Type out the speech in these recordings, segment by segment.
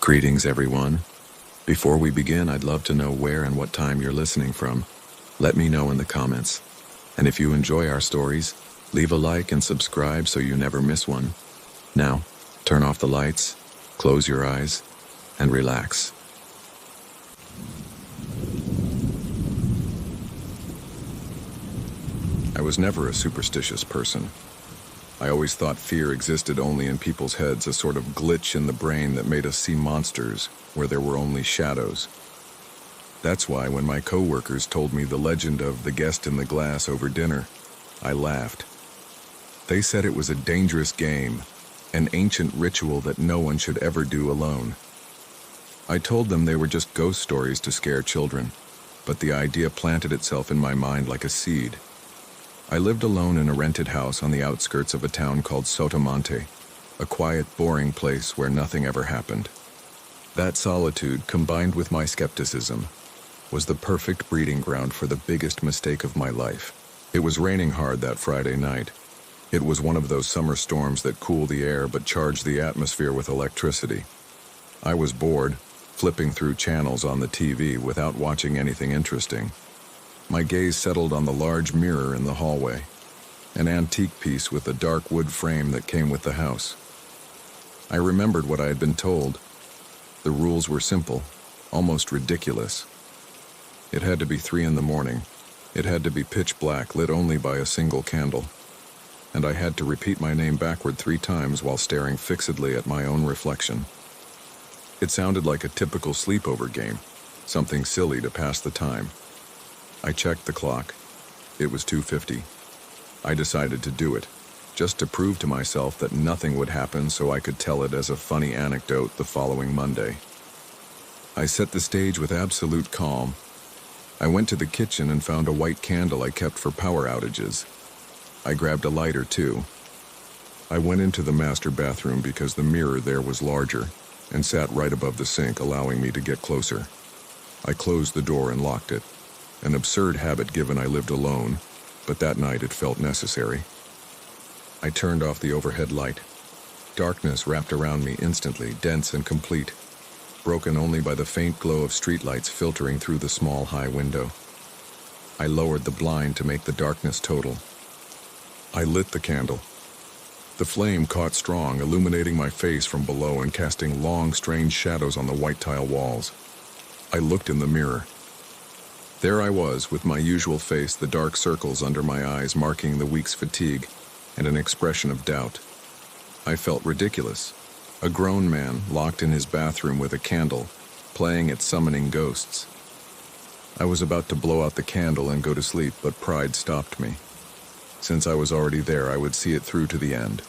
Greetings, everyone. Before we begin, I'd love to know where and what time you're listening from. Let me know in the comments. And if you enjoy our stories, leave a like and subscribe so you never miss one. Now, turn off the lights, close your eyes, and relax. I was never a superstitious person. I always thought fear existed only in people's heads, a sort of glitch in the brain that made us see monsters where there were only shadows. That's why when my coworkers told me the legend of the guest in the glass over dinner, I laughed. They said it was a dangerous game, an ancient ritual that no one should ever do alone. I told them they were just ghost stories to scare children, but the idea planted itself in my mind like a seed. I lived alone in a rented house on the outskirts of a town called Sotomonte, a quiet, boring place where nothing ever happened. That solitude, combined with my skepticism, was the perfect breeding ground for the biggest mistake of my life. It was raining hard that Friday night. It was one of those summer storms that cool the air but charge the atmosphere with electricity. I was bored, flipping through channels on the TV without watching anything interesting. My gaze settled on the large mirror in the hallway, an antique piece with a dark wood frame that came with the house. I remembered what I had been told. The rules were simple, almost ridiculous. It had to be 3 a.m. It had to be pitch black, lit only by a single candle. And I had to repeat my name backward 3 times while staring fixedly at my own reflection. It sounded like a typical sleepover game, something silly to pass the time. I checked the clock. It was 2:50. I decided to do it, just to prove to myself that nothing would happen so I could tell it as a funny anecdote the following Monday. I set the stage with absolute calm. I went to the kitchen and found a white candle I kept for power outages. I grabbed a lighter too. I went into the master bathroom because the mirror there was larger and sat right above the sink, allowing me to get closer. I closed the door and locked it. An absurd habit given I lived alone, but that night it felt necessary. I turned off the overhead light. Darkness wrapped around me instantly, dense and complete, broken only by the faint glow of streetlights filtering through the small high window. I lowered the blind to make the darkness total. I lit the candle. The flame caught strong, illuminating my face from below and casting long, strange shadows on the white tile walls. I looked in the mirror. There I was, with my usual face, the dark circles under my eyes marking the week's fatigue, and an expression of doubt. I felt ridiculous. A grown man, locked in his bathroom with a candle, playing at summoning ghosts. I was about to blow out the candle and go to sleep, but pride stopped me. Since I was already there, I would see it through to the end.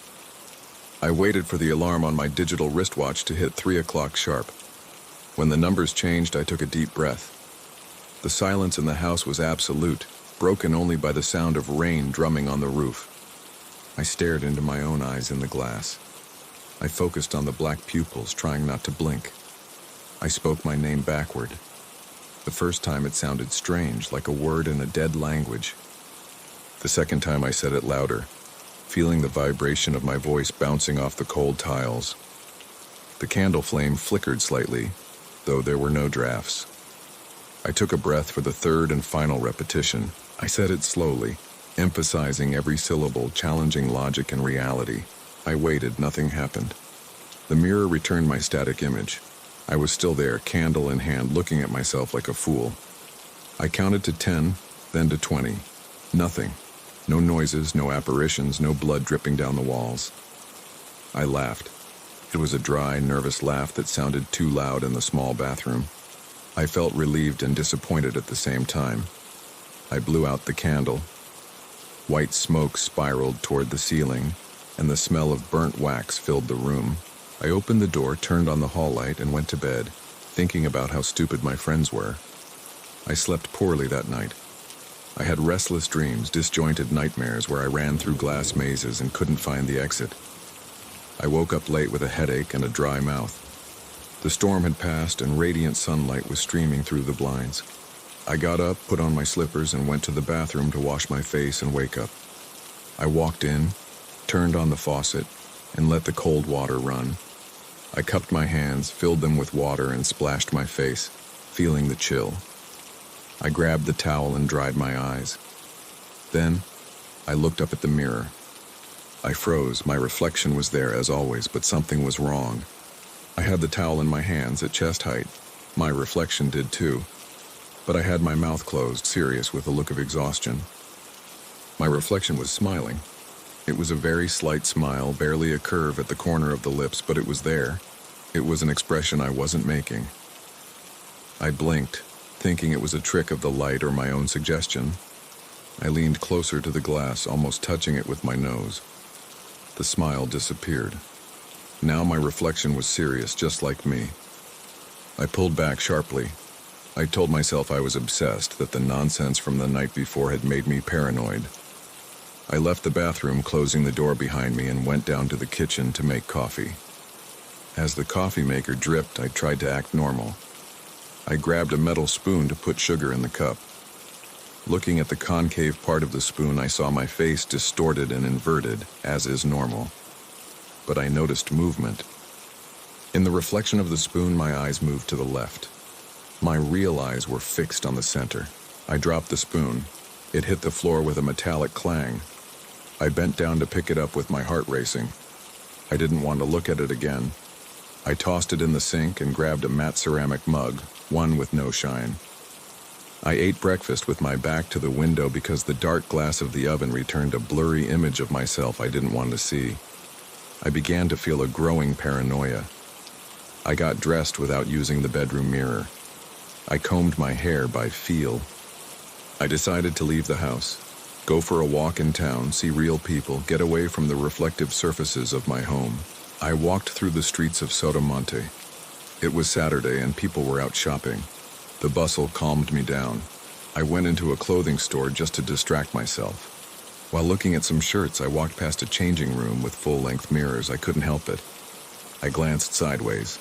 I waited for the alarm on my digital wristwatch to hit 3 o'clock sharp. When the numbers changed, I took a deep breath. The silence in the house was absolute, broken only by the sound of rain drumming on the roof. I stared into my own eyes in the glass. I focused on the black pupils, trying not to blink. I spoke my name backward. The first time it sounded strange, like a word in a dead language. The second time I said it louder, feeling the vibration of my voice bouncing off the cold tiles. The candle flame flickered slightly, though there were no drafts. I took a breath for the third and final repetition. I said it slowly, emphasizing every syllable, challenging logic and reality. I waited, nothing happened. The mirror returned my static image. I was still there, candle in hand, looking at myself like a fool. I counted to 10, then to 20. Nothing. No noises, no apparitions, no blood dripping down the walls. I laughed. It was a dry, nervous laugh that sounded too loud in the small bathroom. I felt relieved and disappointed at the same time. I blew out the candle. White smoke spiraled toward the ceiling, and the smell of burnt wax filled the room. I opened the door, turned on the hall light, and went to bed, thinking about how stupid my friends were. I slept poorly that night. I had restless dreams, disjointed nightmares where I ran through glass mazes and couldn't find the exit. I woke up late with a headache and a dry mouth. The storm had passed and radiant sunlight was streaming through the blinds. I got up, put on my slippers, and went to the bathroom to wash my face and wake up. I walked in, turned on the faucet, and let the cold water run. I cupped my hands, filled them with water, and splashed my face, feeling the chill. I grabbed the towel and dried my eyes. Then, I looked up at the mirror. I froze. My reflection was there as always, but something was wrong. I had the towel in my hands at chest height. My reflection did too. But I had my mouth closed, serious with a look of exhaustion. My reflection was smiling. It was a very slight smile, barely a curve at the corner of the lips, but it was there. It was an expression I wasn't making. I blinked, thinking it was a trick of the light or my own suggestion. I leaned closer to the glass, almost touching it with my nose. The smile disappeared. Now my reflection was serious, just like me. I pulled back sharply. I told myself I was obsessed, that the nonsense from the night before had made me paranoid. I left the bathroom, closing the door behind me, and went down to the kitchen to make coffee. As the coffee maker dripped, I tried to act normal. I grabbed a metal spoon to put sugar in the cup. Looking at the concave part of the spoon, I saw my face distorted and inverted, as is normal. But I noticed movement. In the reflection of the spoon, my eyes moved to the left. My real eyes were fixed on the center. I dropped the spoon. It hit the floor with a metallic clang. I bent down to pick it up with my heart racing. I didn't want to look at it again. I tossed it in the sink and grabbed a matte ceramic mug, one with no shine. I ate breakfast with my back to the window because the dark glass of the oven returned a blurry image of myself I didn't want to see. I began to feel a growing paranoia. I got dressed without using the bedroom mirror. I combed my hair by feel. I decided to leave the house, go for a walk in town, see real people, get away from the reflective surfaces of my home. I walked through the streets of Sotomonte. It was Saturday and people were out shopping. The bustle calmed me down. I went into a clothing store just to distract myself. While looking at some shirts, I walked past a changing room with full-length mirrors. I couldn't help it. I glanced sideways.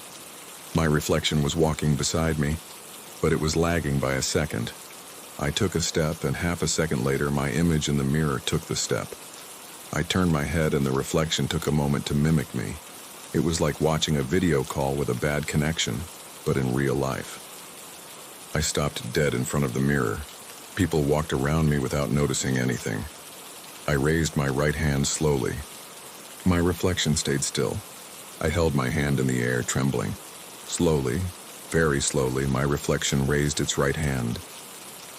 My reflection was walking beside me, but it was lagging by a second. I took a step, and half a second later, my image in the mirror took the step. I turned my head, and the reflection took a moment to mimic me. It was like watching a video call with a bad connection, but in real life. I stopped dead in front of the mirror. People walked around me without noticing anything. I raised my right hand slowly. My reflection stayed still. I held my hand in the air, trembling. Slowly, very slowly, my reflection raised its right hand.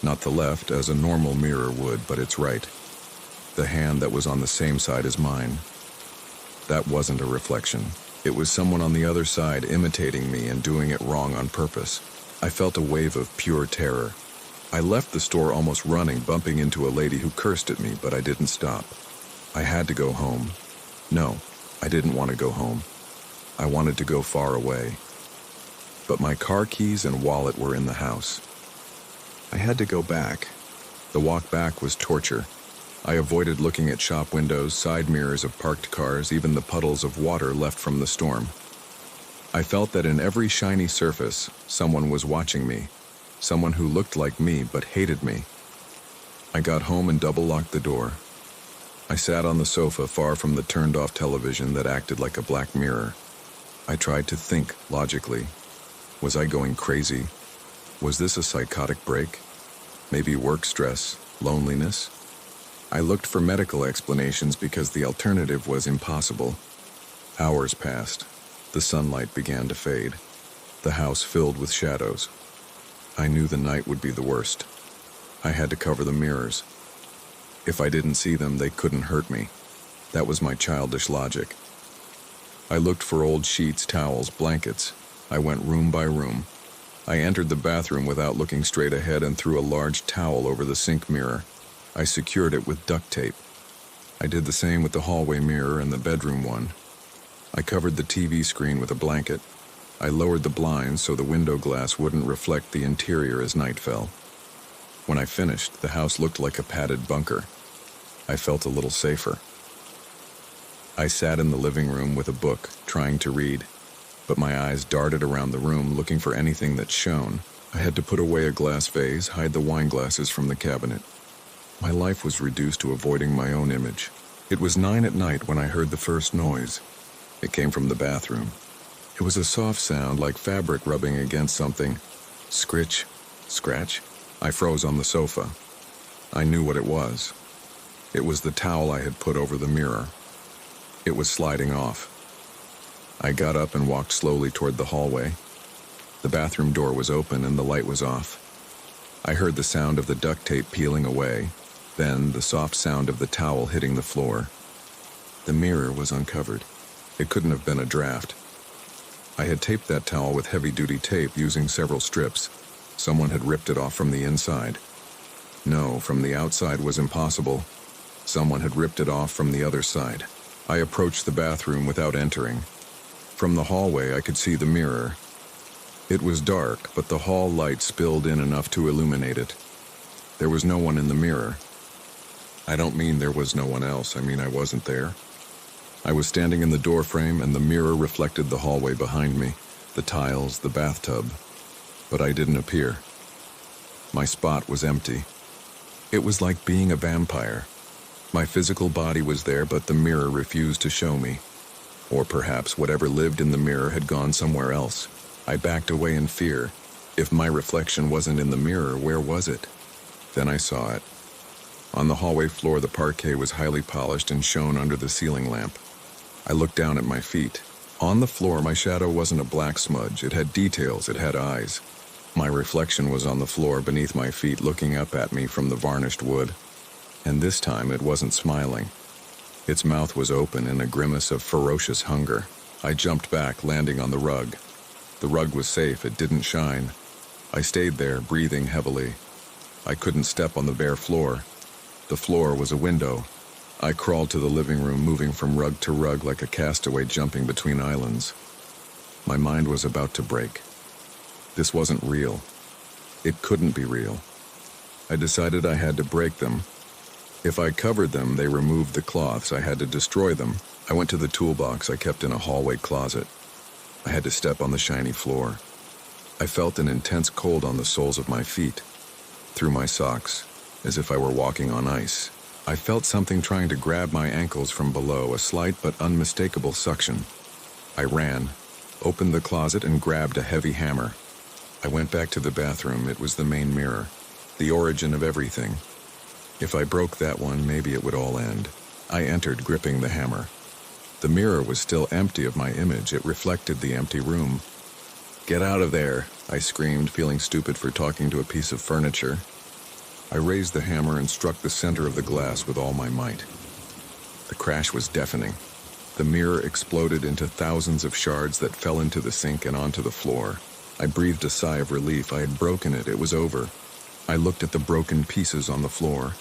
Not the left, as a normal mirror would, but its right. The hand that was on the same side as mine. That wasn't a reflection. It was someone on the other side imitating me and doing it wrong on purpose. I felt a wave of pure terror. I left the store almost running, bumping into a lady who cursed at me, but I didn't stop. I had to go home. No, I didn't want to go home. I wanted to go far away. But my car keys and wallet were in the house. I had to go back. The walk back was torture. I avoided looking at shop windows, side mirrors of parked cars, even the puddles of water left from the storm. I felt that in every shiny surface, someone was watching me, someone who looked like me but hated me. I got home and double-locked the door. I sat on the sofa far from the turned-off television that acted like a black mirror. I tried to think logically. Was I going crazy? Was this a psychotic break? Maybe work stress, loneliness? I looked for medical explanations because the alternative was impossible. Hours passed. The sunlight began to fade. The house filled with shadows. I knew the night would be the worst. I had to cover the mirrors. If I didn't see them, they couldn't hurt me. That was my childish logic. I looked for old sheets, towels, blankets. I went room by room. I entered the bathroom without looking straight ahead and threw a large towel over the sink mirror. I secured it with duct tape. I did the same with the hallway mirror and the bedroom one. I covered the TV screen with a blanket. I lowered the blinds so the window glass wouldn't reflect the interior as night fell. When I finished, the house looked like a padded bunker. I felt a little safer. I sat in the living room with a book, trying to read, but my eyes darted around the room looking for anything that shone. I had to put away a glass vase, hide the wine glasses from the cabinet. My life was reduced to avoiding my own image. It was 9 at night when I heard the first noise. It came from the bathroom. It It was a soft sound like fabric rubbing against something. Scritch, scratch. I froze on the sofa. I knew what it was. It was the towel I had put over the mirror. It was sliding off. I got up and walked slowly toward the hallway. The bathroom door was open and the light was off. I heard the sound of the duct tape peeling away, then the soft sound of the towel hitting the floor. The mirror was uncovered. It couldn't have been a draft. I had taped that towel with heavy-duty tape using several strips. Someone had ripped it off from the inside. No, from the outside was impossible. Someone had ripped it off from the other side. I approached the bathroom without entering. From the hallway, I could see the mirror. It was dark, but the hall light spilled in enough to illuminate it. There was no one in the mirror. I don't mean there was no one else, I mean I wasn't there. I was standing in the doorframe and the mirror reflected the hallway behind me, the tiles, the bathtub. But I didn't appear. My spot was empty. It was like being a vampire. My physical body was there, but the mirror refused to show me. Or perhaps whatever lived in the mirror had gone somewhere else. I backed away in fear. If my reflection wasn't in the mirror, where was it? Then I saw it. On the hallway floor, the parquet was highly polished and shone under the ceiling lamp. I looked down at my feet. On the floor, my shadow wasn't a black smudge. It had details, it had eyes. My reflection was on the floor beneath my feet, looking up at me from the varnished wood. And this time it wasn't smiling. Its mouth was open in a grimace of ferocious hunger. I jumped back, landing on the rug. The rug was safe, it didn't shine. I stayed there, breathing heavily. I couldn't step on the bare floor. The floor was a window. I crawled to the living room, moving from rug to rug like a castaway jumping between islands. My mind was about to break. This wasn't real. It couldn't be real. I decided I had to break them. If I covered them, they removed the cloths. I had to destroy them. I went to the toolbox I kept in a hallway closet. I had to step on the shiny floor. I felt an intense cold on the soles of my feet, through my socks, as if I were walking on ice. I felt something trying to grab my ankles from below, a slight but unmistakable suction. I ran, opened the closet, and grabbed a heavy hammer. I went back to the bathroom. It was the main mirror, the origin of everything. If I broke that one, maybe it would all end. I entered, gripping the hammer. The mirror was still empty of my image. It reflected the empty room. "Get out of there," I screamed, feeling stupid for talking to a piece of furniture. I raised the hammer and struck the center of the glass with all my might. The crash was deafening. The mirror exploded into thousands of shards that fell into the sink and onto the floor. I breathed a sigh of relief. I had broken it. It was over. I looked at the broken pieces on the floor.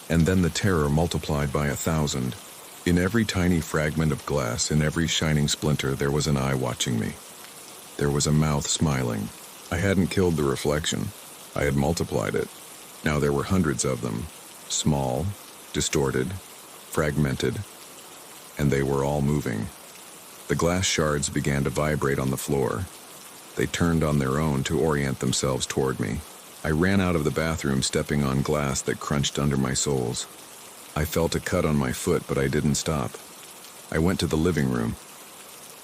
And then the terror multiplied by 1,000. In every tiny fragment of glass, in every shining splinter, there was an eye watching me. There was a mouth smiling. I hadn't killed the reflection. I had multiplied it. Now there were hundreds of them. Small, distorted, fragmented. And they were all moving. The glass shards began to vibrate on the floor. They turned on their own to orient themselves toward me. I ran out of the bathroom, stepping on glass that crunched under my soles. I felt a cut on my foot, but I didn't stop. I went to the living room.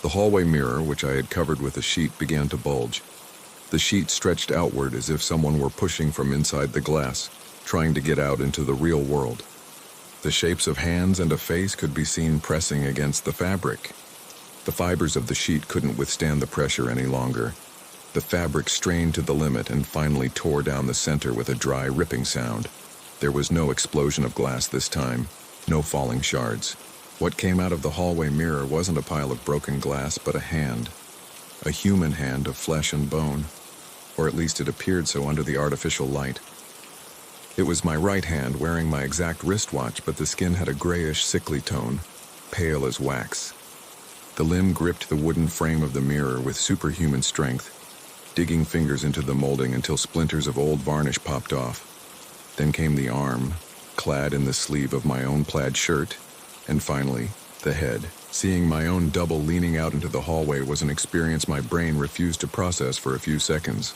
The hallway mirror, which I had covered with a sheet, began to bulge. The sheet stretched outward as if someone were pushing from inside the glass, trying to get out into the real world. The shapes of hands and a face could be seen pressing against the fabric. The fibers of the sheet couldn't withstand the pressure any longer. The fabric strained to the limit and finally tore down the center with a dry, ripping sound. There was no explosion of glass this time, no falling shards. What came out of the hallway mirror wasn't a pile of broken glass, but a hand. A human hand of flesh and bone. Or at least it appeared so under the artificial light. It was my right hand, wearing my exact wristwatch, but the skin had a grayish, sickly tone, pale as wax. The limb gripped the wooden frame of the mirror with superhuman strength, digging fingers into the molding until splinters of old varnish popped off. Then came the arm, clad in the sleeve of my own plaid shirt, and finally, the head. Seeing my own double leaning out into the hallway was an experience my brain refused to process for a few seconds.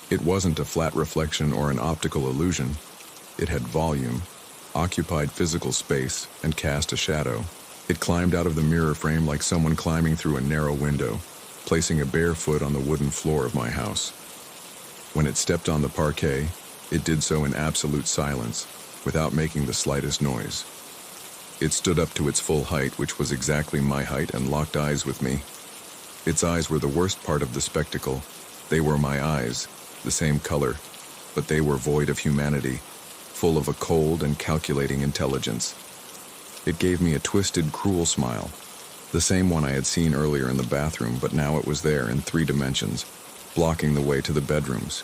It wasn't a flat reflection or an optical illusion. It had volume, occupied physical space, and cast a shadow. It climbed out of the mirror frame like someone climbing through a narrow window. placing a bare foot on the wooden floor of my house. When it stepped on the parquet, it did so in absolute silence, without making the slightest noise. It stood up to its full height, which was exactly my height, and locked eyes with me. Its eyes were the worst part of the spectacle. They were my eyes, the same color, but they were void of humanity, full of a cold and calculating intelligence. It gave me a twisted, cruel smile, the same one I had seen earlier in the bathroom, but now it was there in 3 dimensions, blocking the way to the bedrooms.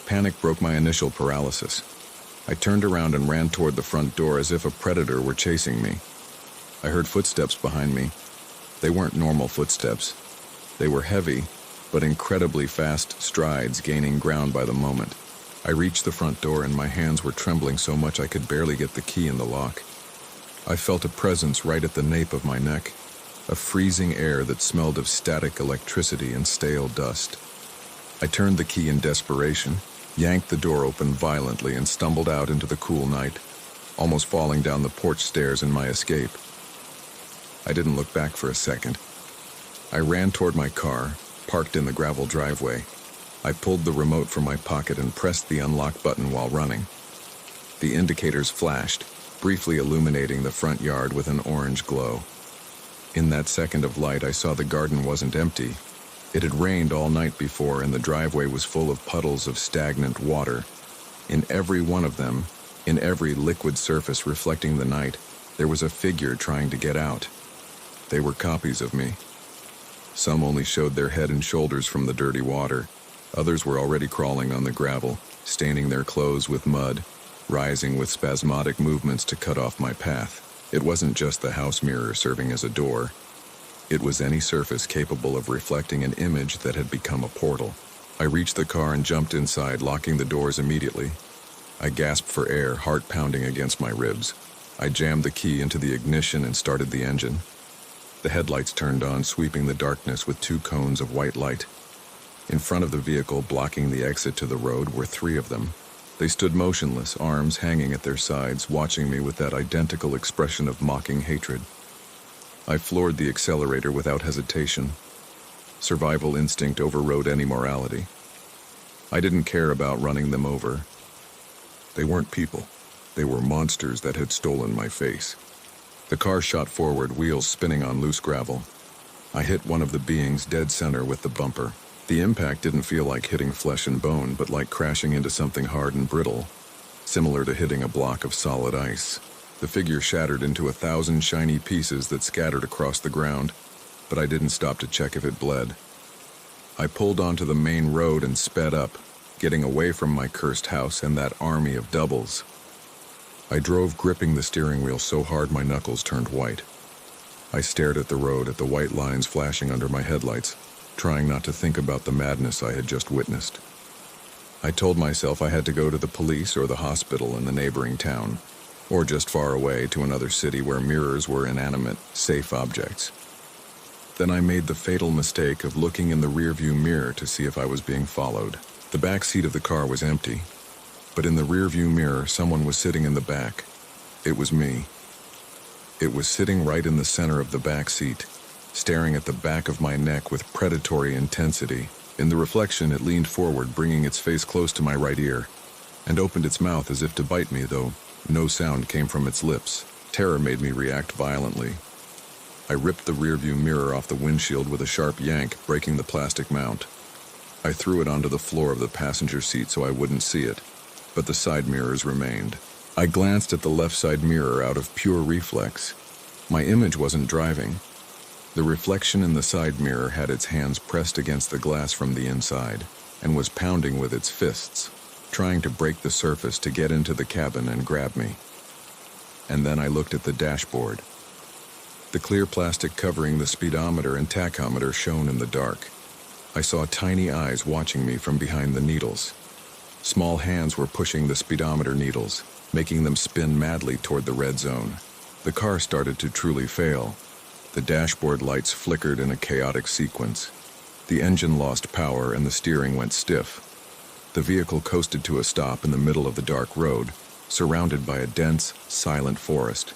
Panic broke my initial paralysis. I turned around and ran toward the front door as if a predator were chasing me. I heard footsteps behind me. They weren't normal footsteps. They were heavy, but incredibly fast strides gaining ground by the moment. I reached the front door and my hands were trembling so much I could barely get the key in the lock. I felt a presence right at the nape of my neck, a freezing air that smelled of static electricity and stale dust. I turned the key in desperation, yanked the door open violently, and stumbled out into the cool night, almost falling down the porch stairs in my escape. I didn't look back for a second. I ran toward my car, parked in the gravel driveway. I pulled the remote from my pocket and pressed the unlock button while running. The indicators flashed, briefly illuminating the front yard with an orange glow. In that second of light, I saw the garden wasn't empty. It had rained all night before, and the driveway was full of puddles of stagnant water. In every one of them, in every liquid surface reflecting the night, there was a figure trying to get out. They were copies of me. Some only showed their head and shoulders from the dirty water. Others were already crawling on the gravel, staining their clothes with mud, rising with spasmodic movements to cut off my path. It wasn't just the house mirror serving as a door. It was any surface capable of reflecting an image that had become a portal. I reached the car and jumped inside, locking the doors immediately. I gasped for air, heart pounding against my ribs. I jammed the key into the ignition and started the engine. The headlights turned on, sweeping the darkness with 2 cones of white light. In front of the vehicle, blocking the exit to the road, were 3 of them. They stood motionless, arms hanging at their sides, watching me with that identical expression of mocking hatred. I floored the accelerator without hesitation. Survival instinct overrode any morality. I didn't care about running them over. They weren't people. They were monsters that had stolen my face. The car shot forward, wheels spinning on loose gravel. I hit one of the beings dead center with the bumper. The impact didn't feel like hitting flesh and bone, but like crashing into something hard and brittle, similar to hitting a block of solid ice. The figure shattered into 1,000 shiny pieces that scattered across the ground, but I didn't stop to check if it bled. I pulled onto the main road and sped up, getting away from my cursed house and that army of doubles. I drove gripping the steering wheel so hard my knuckles turned white. I stared at the road, at the white lines flashing under my headlights, trying not to think about the madness I had just witnessed. I told myself I had to go to the police or the hospital in the neighboring town, or just far away to another city where mirrors were inanimate, safe objects. Then I made the fatal mistake of looking in the rearview mirror to see if I was being followed. The back seat of the car was empty, but in the rearview mirror, someone was sitting in the back. It was me. It was sitting right in the center of the back seat, staring at the back of my neck with predatory intensity. In the reflection, it leaned forward, bringing its face close to my right ear, and opened its mouth as if to bite me, though no sound came from its lips. Terror made me react violently. I ripped the rearview mirror off the windshield with a sharp yank, breaking the plastic mount. I threw it onto the floor of the passenger seat so I wouldn't see it, but the side mirrors remained. I glanced at the left side mirror out of pure reflex. My image wasn't driving. The reflection in the side mirror had its hands pressed against the glass from the inside and was pounding with its fists, trying to break the surface to get into the cabin and grab me. And then I looked at the dashboard. The clear plastic covering the speedometer and tachometer shone in the dark. I saw tiny eyes watching me from behind the needles. Small hands were pushing the speedometer needles, making them spin madly toward the red zone. The car started to truly fail. The dashboard lights flickered in a chaotic sequence. The engine lost power and the steering went stiff. The vehicle coasted to a stop in the middle of the dark road, surrounded by a dense, silent forest.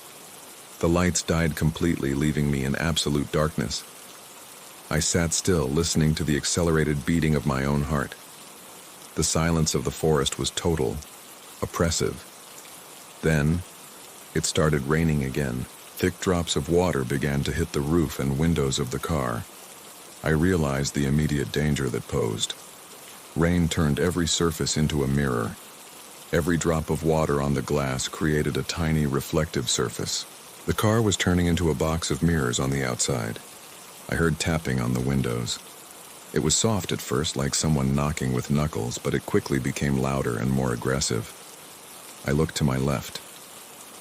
The lights died completely, leaving me in absolute darkness. I sat still, listening to the accelerated beating of my own heart. The silence of the forest was total, oppressive. Then, it started raining again. Thick drops of water began to hit the roof and windows of the car. I realized the immediate danger that posed. Rain turned every surface into a mirror. Every drop of water on the glass created a tiny reflective surface. The car was turning into a box of mirrors on the outside. I heard tapping on the windows. It was soft at first, like someone knocking with knuckles, but it quickly became louder and more aggressive. I looked to my left.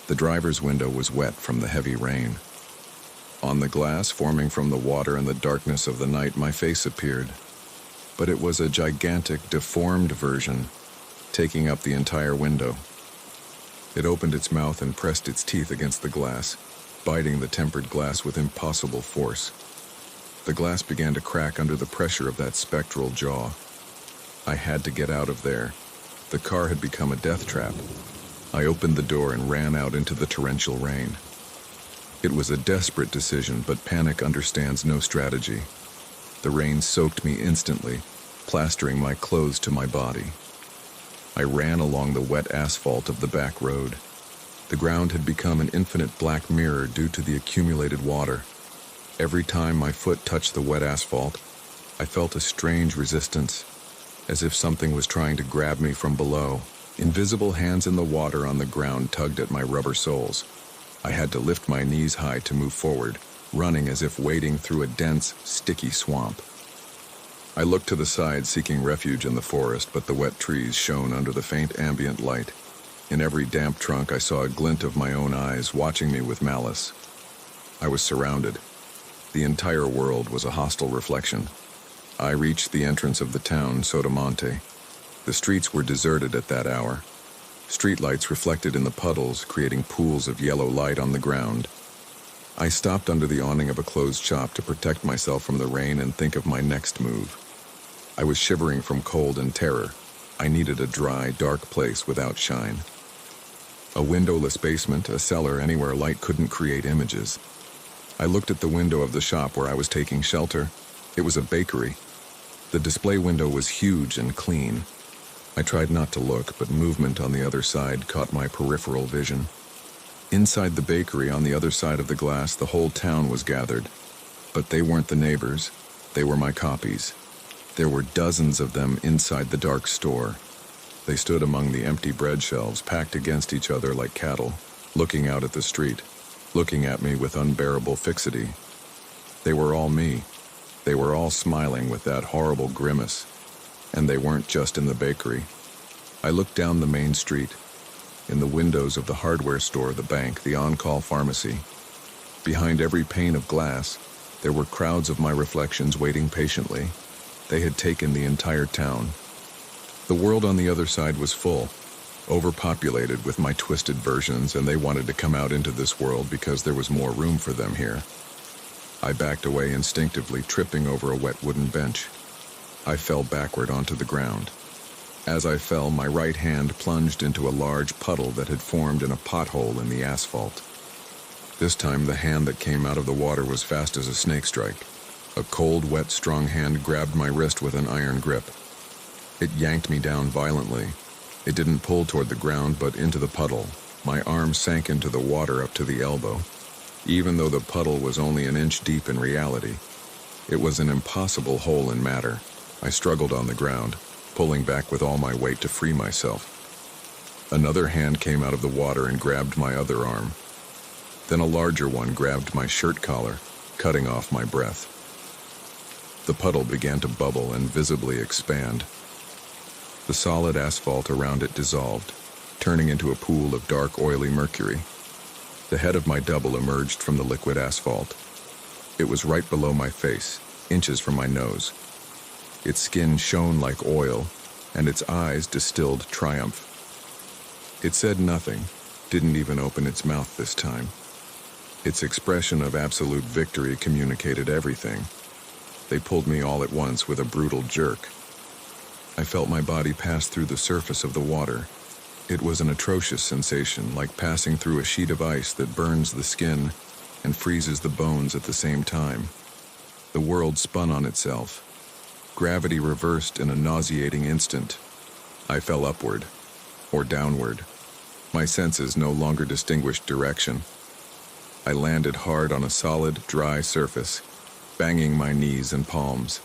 The driver's window was wet from the heavy rain. On the glass, forming from the water and the darkness of the night, my face appeared. But it was a gigantic, deformed version, taking up the entire window. It opened its mouth and pressed its teeth against the glass, biting the tempered glass with impossible force. The glass began to crack under the pressure of that spectral jaw. I had to get out of there. The car had become a death trap. I opened the door and ran out into the torrential rain. It was a desperate decision, but panic understands no strategy. The rain soaked me instantly, plastering my clothes to my body. I ran along the wet asphalt of the back road. The ground had become an infinite black mirror due to the accumulated water. Every time my foot touched the wet asphalt, I felt a strange resistance, as if something was trying to grab me from below. Invisible hands in the water on the ground tugged at my rubber soles. I had to lift my knees high to move forward, running as if wading through a dense, sticky swamp. I looked to the side, seeking refuge in the forest, but the wet trees shone under the faint ambient light. In every damp trunk, I saw a glint of my own eyes watching me with malice. I was surrounded. The entire world was a hostile reflection. I reached the entrance of the town, Sotomonte. The streets were deserted at that hour. Streetlights reflected in the puddles, creating pools of yellow light on the ground. I stopped under the awning of a closed shop to protect myself from the rain and think of my next move. I was shivering from cold and terror. I needed a dry, dark place without shine. A windowless basement, a cellar, anywhere light couldn't create images. I looked at the window of the shop where I was taking shelter. It was a bakery. The display window was huge and clean. I tried not to look, but movement on the other side caught my peripheral vision. Inside the bakery, on the other side of the glass, the whole town was gathered. But they weren't the neighbors. They were my copies. There were dozens of them inside the dark store. They stood among the empty bread shelves, packed against each other like cattle, looking out at the street, looking at me with unbearable fixity. They were all me. They were all smiling with that horrible grimace. And they weren't just in the bakery. I looked down the main street. In the windows of the hardware store, the bank, the on-call pharmacy. Behind every pane of glass, there were crowds of my reflections waiting patiently. They had taken the entire town. The world on the other side was full, overpopulated with my twisted versions, and they wanted to come out into this world because there was more room for them here. I backed away instinctively, tripping over a wet wooden bench. I fell backward onto the ground. As I fell, my right hand plunged into a large puddle that had formed in a pothole in the asphalt. This time, the hand that came out of the water was fast as a snake strike. A cold, wet, strong hand grabbed my wrist with an iron grip. It yanked me down violently. It didn't pull toward the ground, but into the puddle. My arm sank into the water up to the elbow. Even though the puddle was only an inch deep in reality, it was an impossible hole in matter. I struggled on the ground, pulling back with all my weight to free myself. Another hand came out of the water and grabbed my other arm. Then a larger one grabbed my shirt collar, cutting off my breath. The puddle began to bubble and visibly expand. The solid asphalt around it dissolved, turning into a pool of dark, oily mercury. The head of my double emerged from the liquid asphalt. It was right below my face, inches from my nose. Its skin shone like oil, and its eyes distilled triumph. It said nothing, didn't even open its mouth this time. Its expression of absolute victory communicated everything. They pulled me all at once with a brutal jerk. I felt my body pass through the surface of the water. It was an atrocious sensation, like passing through a sheet of ice that burns the skin and freezes the bones at the same time. The world spun on itself. Gravity reversed in a nauseating instant. I fell upward, or downward. My senses no longer distinguished direction. I landed hard on a solid, dry surface, banging my knees and palms.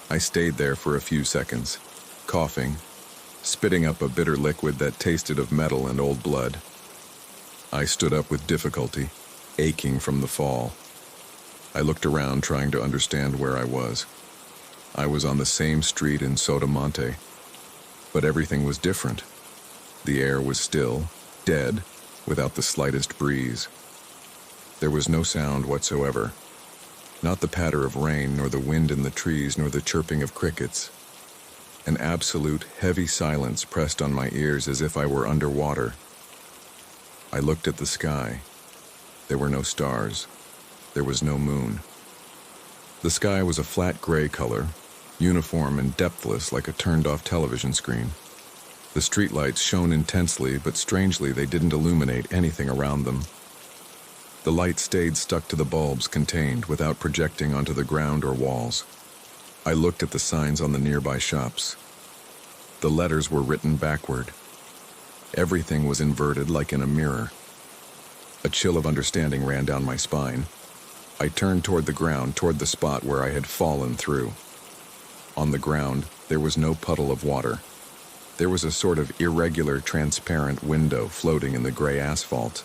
I stayed there for a few seconds, coughing, spitting up a bitter liquid that tasted of metal and old blood. I stood up with difficulty, aching from the fall. I looked around, trying to understand where I was. I was on the same street in Sotomonte, but everything was different. The air was still, dead, without the slightest breeze. There was no sound whatsoever. Not the patter of rain, nor the wind in the trees, nor the chirping of crickets. An absolute, heavy silence pressed on my ears as if I were underwater. I looked at the sky. There were no stars. There was no moon. The sky was a flat gray color, uniform and depthless like a turned-off television screen. The streetlights shone intensely, but strangely they didn't illuminate anything around them. The light stayed stuck to the bulbs contained without projecting onto the ground or walls. I looked at the signs on the nearby shops. The letters were written backward. Everything was inverted like in a mirror. A chill of understanding ran down my spine. I turned toward the ground, toward the spot where I had fallen through. On the ground, there was no puddle of water. There was a sort of irregular, transparent window floating in the gray asphalt.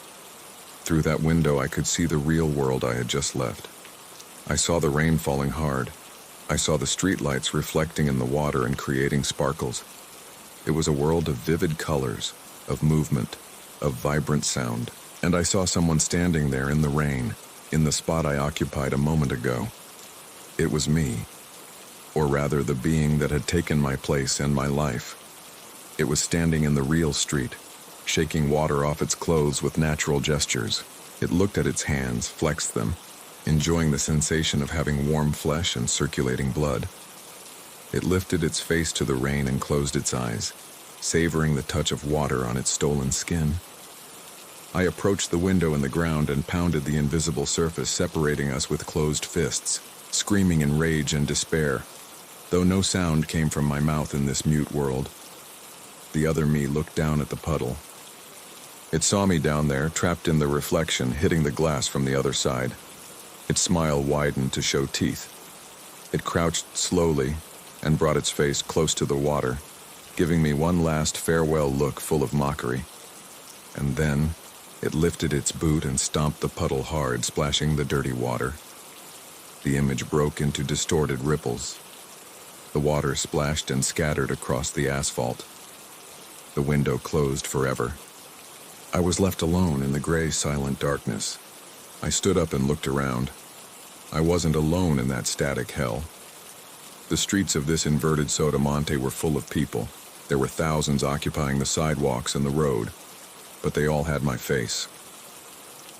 Through that window, I could see the real world I had just left. I saw the rain falling hard. I saw the streetlights reflecting in the water and creating sparkles. It was a world of vivid colors, of movement, of vibrant sound. And I saw someone standing there in the rain, in the spot I occupied a moment ago. It was me, or rather the being that had taken my place and my life. It was standing in the real street, shaking water off its clothes with natural gestures. It looked at its hands, flexed them, enjoying the sensation of having warm flesh and circulating blood. It lifted its face to the rain and closed its eyes, savoring the touch of water on its stolen skin. I approached the window in the ground and pounded the invisible surface separating us with closed fists, screaming in rage and despair, though no sound came from my mouth in this mute world. The other me looked down at the puddle. It saw me down there, trapped in the reflection, hitting the glass from the other side. Its smile widened to show teeth. It crouched slowly and brought its face close to the water, giving me one last farewell look full of mockery. And then it lifted its boot and stomped the puddle hard, splashing the dirty water. The image broke into distorted ripples. The water splashed and scattered across the asphalt. The window closed forever. I was left alone in the gray, silent darkness. I stood up and looked around. I wasn't alone in that static hell. The streets of this inverted Sotomonte were full of people. There were thousands occupying the sidewalks and the road, but they all had my face.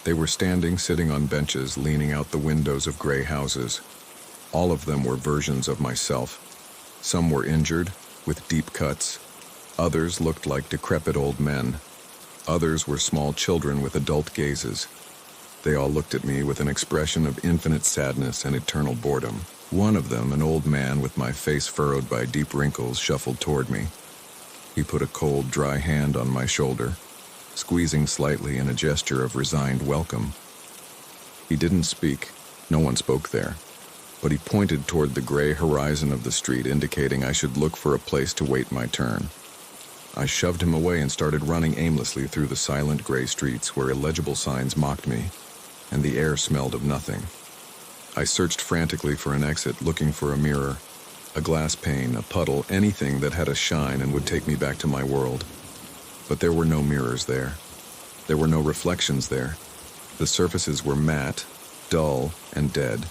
They were standing, sitting on benches, leaning out the windows of gray houses. All of them were versions of myself. Some were injured, with deep cuts. Others looked like decrepit old men. Others were small children with adult gazes. They all looked at me with an expression of infinite sadness and eternal boredom. One of them, an old man with my face furrowed by deep wrinkles, shuffled toward me. He put a cold, dry hand on my shoulder, squeezing slightly in a gesture of resigned welcome. He didn't speak. No one spoke there. But he pointed toward the gray horizon of the street, indicating I should look for a place to wait my turn. I shoved him away and started running aimlessly through the silent gray streets where illegible signs mocked me, and the air smelled of nothing. I searched frantically for an exit, looking for a mirror, a glass pane, a puddle, anything that had a shine and would take me back to my world. But there were no mirrors there. There were no reflections there. The surfaces were matte, dull, and dead.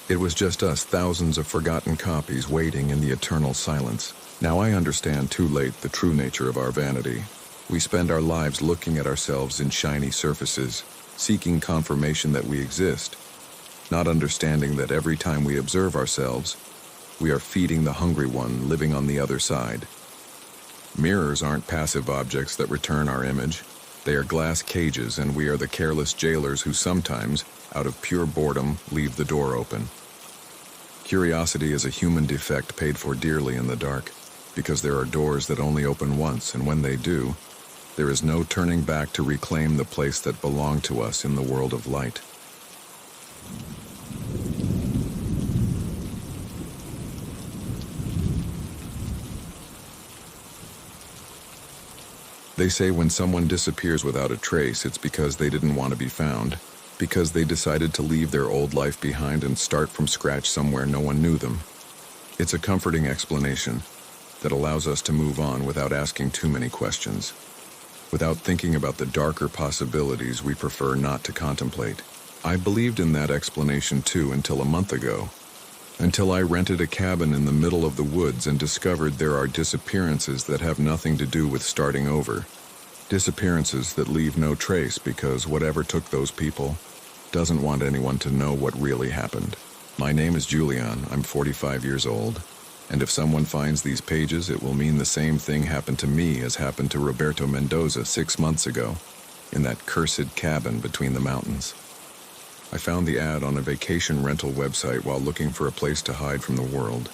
It was just us, thousands of forgotten copies waiting in the eternal silence. Now I understand too late the true nature of our vanity. We spend our lives looking at ourselves in shiny surfaces, seeking confirmation that we exist, not understanding that every time we observe ourselves, we are feeding the hungry one living on the other side. Mirrors aren't passive objects that return our image. They are glass cages, and we are the careless jailers who sometimes, out of pure boredom, leave the door open. Curiosity is a human defect paid for dearly in the dark, because there are doors that only open once, and when they do, there is no turning back to reclaim the place that belonged to us in the world of light. They say when someone disappears without a trace, it's because they didn't want to be found, because they decided to leave their old life behind and start from scratch somewhere no one knew them. It's a comforting explanation that allows us to move on without asking too many questions, without thinking about the darker possibilities we prefer not to contemplate. I believed in that explanation too until a month ago, until I rented a cabin in the middle of the woods and discovered there are disappearances that have nothing to do with starting over. Disappearances that leave no trace because whatever took those people doesn't want anyone to know what really happened. My name is Julian. I'm 45 years old. And if someone finds these pages, it will mean the same thing happened to me as happened to Roberto Mendoza 6 months ago in that cursed cabin between the mountains. I found the ad on a vacation rental website while looking for a place to hide from the world.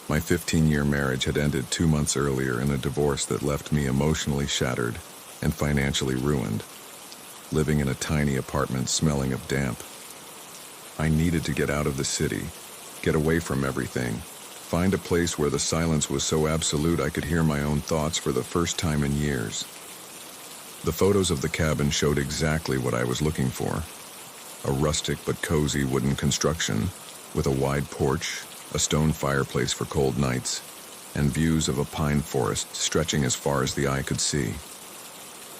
My 15-year marriage had ended 2 months earlier in a divorce that left me emotionally shattered and financially ruined, living in a tiny apartment smelling of damp. I needed to get out of the city, get away from everything, find a place where the silence was so absolute I could hear my own thoughts for the first time in years. The photos of the cabin showed exactly what I was looking for. A rustic but cozy wooden construction with a wide porch, a stone fireplace for cold nights, and views of a pine forest stretching as far as the eye could see.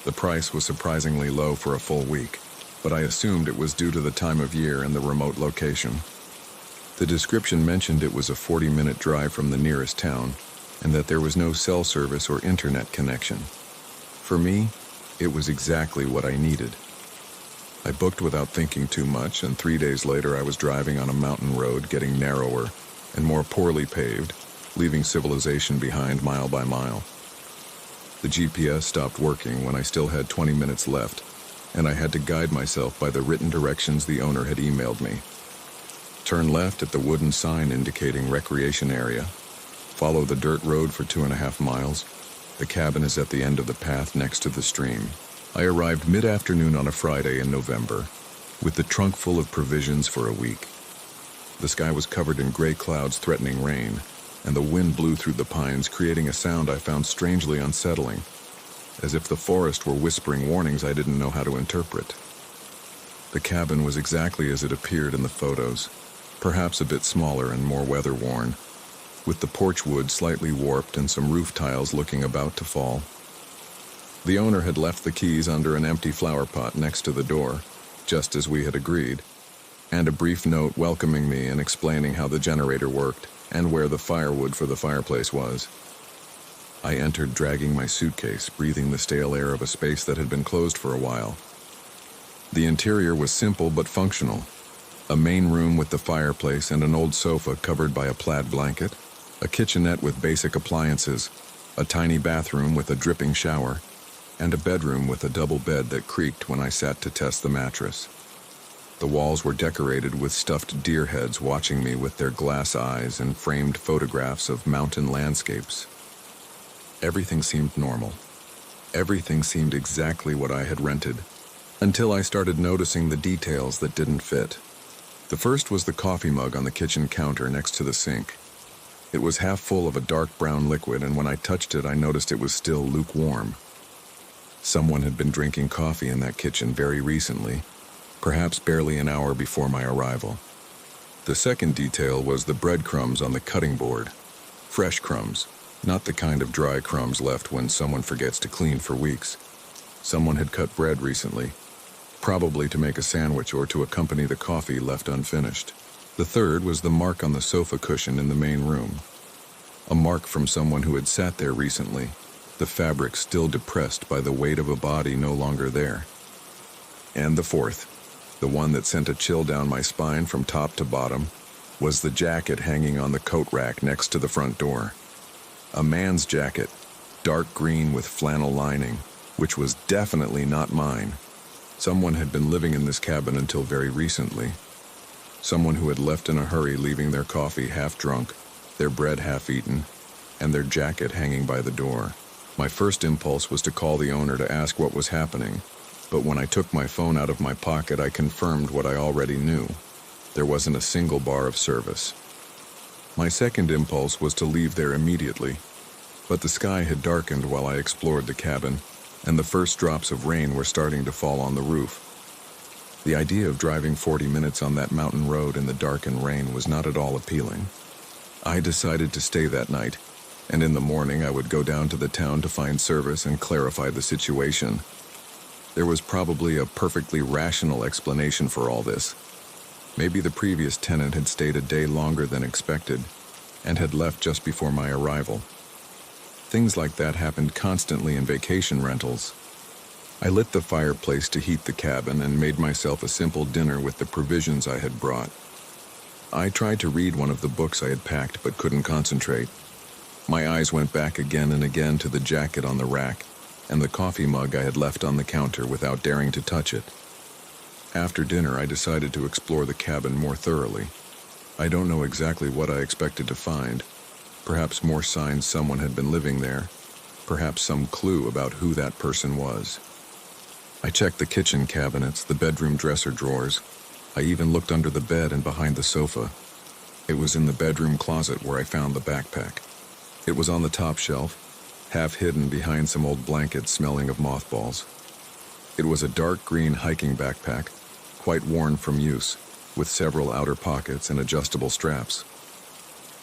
The price was surprisingly low for a full week, but I assumed it was due to the time of year and the remote location. The description mentioned it was a 40-minute drive from the nearest town, and that there was no cell service or internet connection. For me, it was exactly what I needed. I booked without thinking too much, and 3 days later I was driving on a mountain road getting narrower and more poorly paved, leaving civilization behind mile by mile. The GPS stopped working when I still had 20 minutes left, and I had to guide myself by the written directions the owner had emailed me. Turn left at the wooden sign indicating recreation area. Follow the dirt road for 2.5 miles. The cabin is at the end of the path next to the stream. I arrived mid-afternoon on a Friday in November, with the trunk full of provisions for a week. The sky was covered in gray clouds threatening rain, and the wind blew through the pines, creating a sound I found strangely unsettling, as if the forest were whispering warnings I didn't know how to interpret. The cabin was exactly as it appeared in the photos, perhaps a bit smaller and more weather-worn, with the porch wood slightly warped and some roof tiles looking about to fall. The owner had left the keys under an empty flower pot next to the door, just as we had agreed, and a brief note welcoming me and explaining how the generator worked and where the firewood for the fireplace was. I entered dragging my suitcase, breathing the stale air of a space that had been closed for a while. The interior was simple but functional. A main room with the fireplace and an old sofa covered by a plaid blanket, a kitchenette with basic appliances, a tiny bathroom with a dripping shower, and a bedroom with a double bed that creaked when I sat to test the mattress. The walls were decorated with stuffed deer heads watching me with their glass eyes and framed photographs of mountain landscapes. Everything seemed normal. Everything seemed exactly what I had rented, until I started noticing the details that didn't fit. The first was the coffee mug on the kitchen counter next to the sink. It was half full of a dark brown liquid, and when I touched it, I noticed it was still lukewarm. Someone had been drinking coffee in that kitchen very recently, perhaps barely an hour before my arrival. The second detail was the breadcrumbs on the cutting board. Fresh crumbs, not the kind of dry crumbs left when someone forgets to clean for weeks. Someone had cut bread recently, probably to make a sandwich or to accompany the coffee left unfinished. The third was the mark on the sofa cushion in the main room. A mark from someone who had sat there recently, the fabric still depressed by the weight of a body no longer there. And the fourth, the one that sent a chill down my spine from top to bottom, was the jacket hanging on the coat rack next to the front door. A man's jacket, dark green with flannel lining, which was definitely not mine. Someone had been living in this cabin until very recently. Someone who had left in a hurry, leaving their coffee half drunk, their bread half eaten, and their jacket hanging by the door. My first impulse was to call the owner to ask what was happening, but when I took my phone out of my pocket, I confirmed what I already knew. There wasn't a single bar of service. My second impulse was to leave there immediately, but the sky had darkened while I explored the cabin, and the first drops of rain were starting to fall on the roof. The idea of driving 40 minutes on that mountain road in the dark and rain was not at all appealing. I decided to stay that night, and in the morning I would go down to the town to find service and clarify the situation. There was probably a perfectly rational explanation for all this. Maybe the previous tenant had stayed a day longer than expected and had left just before my arrival. Things like that happened constantly in vacation rentals. I lit the fireplace to heat the cabin and made myself a simple dinner with the provisions I had brought. I tried to read one of the books I had packed but couldn't concentrate. My eyes went back again and again to the jacket on the rack and the coffee mug I had left on the counter without daring to touch it. After dinner, I decided to explore the cabin more thoroughly. I don't know exactly what I expected to find. Perhaps more signs someone had been living there. Perhaps some clue about who that person was. I checked the kitchen cabinets, the bedroom dresser drawers. I even looked under the bed and behind the sofa. It was in the bedroom closet where I found the backpack. It was on the top shelf, half hidden behind some old blankets smelling of mothballs. It was a dark green hiking backpack, quite worn from use, with several outer pockets and adjustable straps.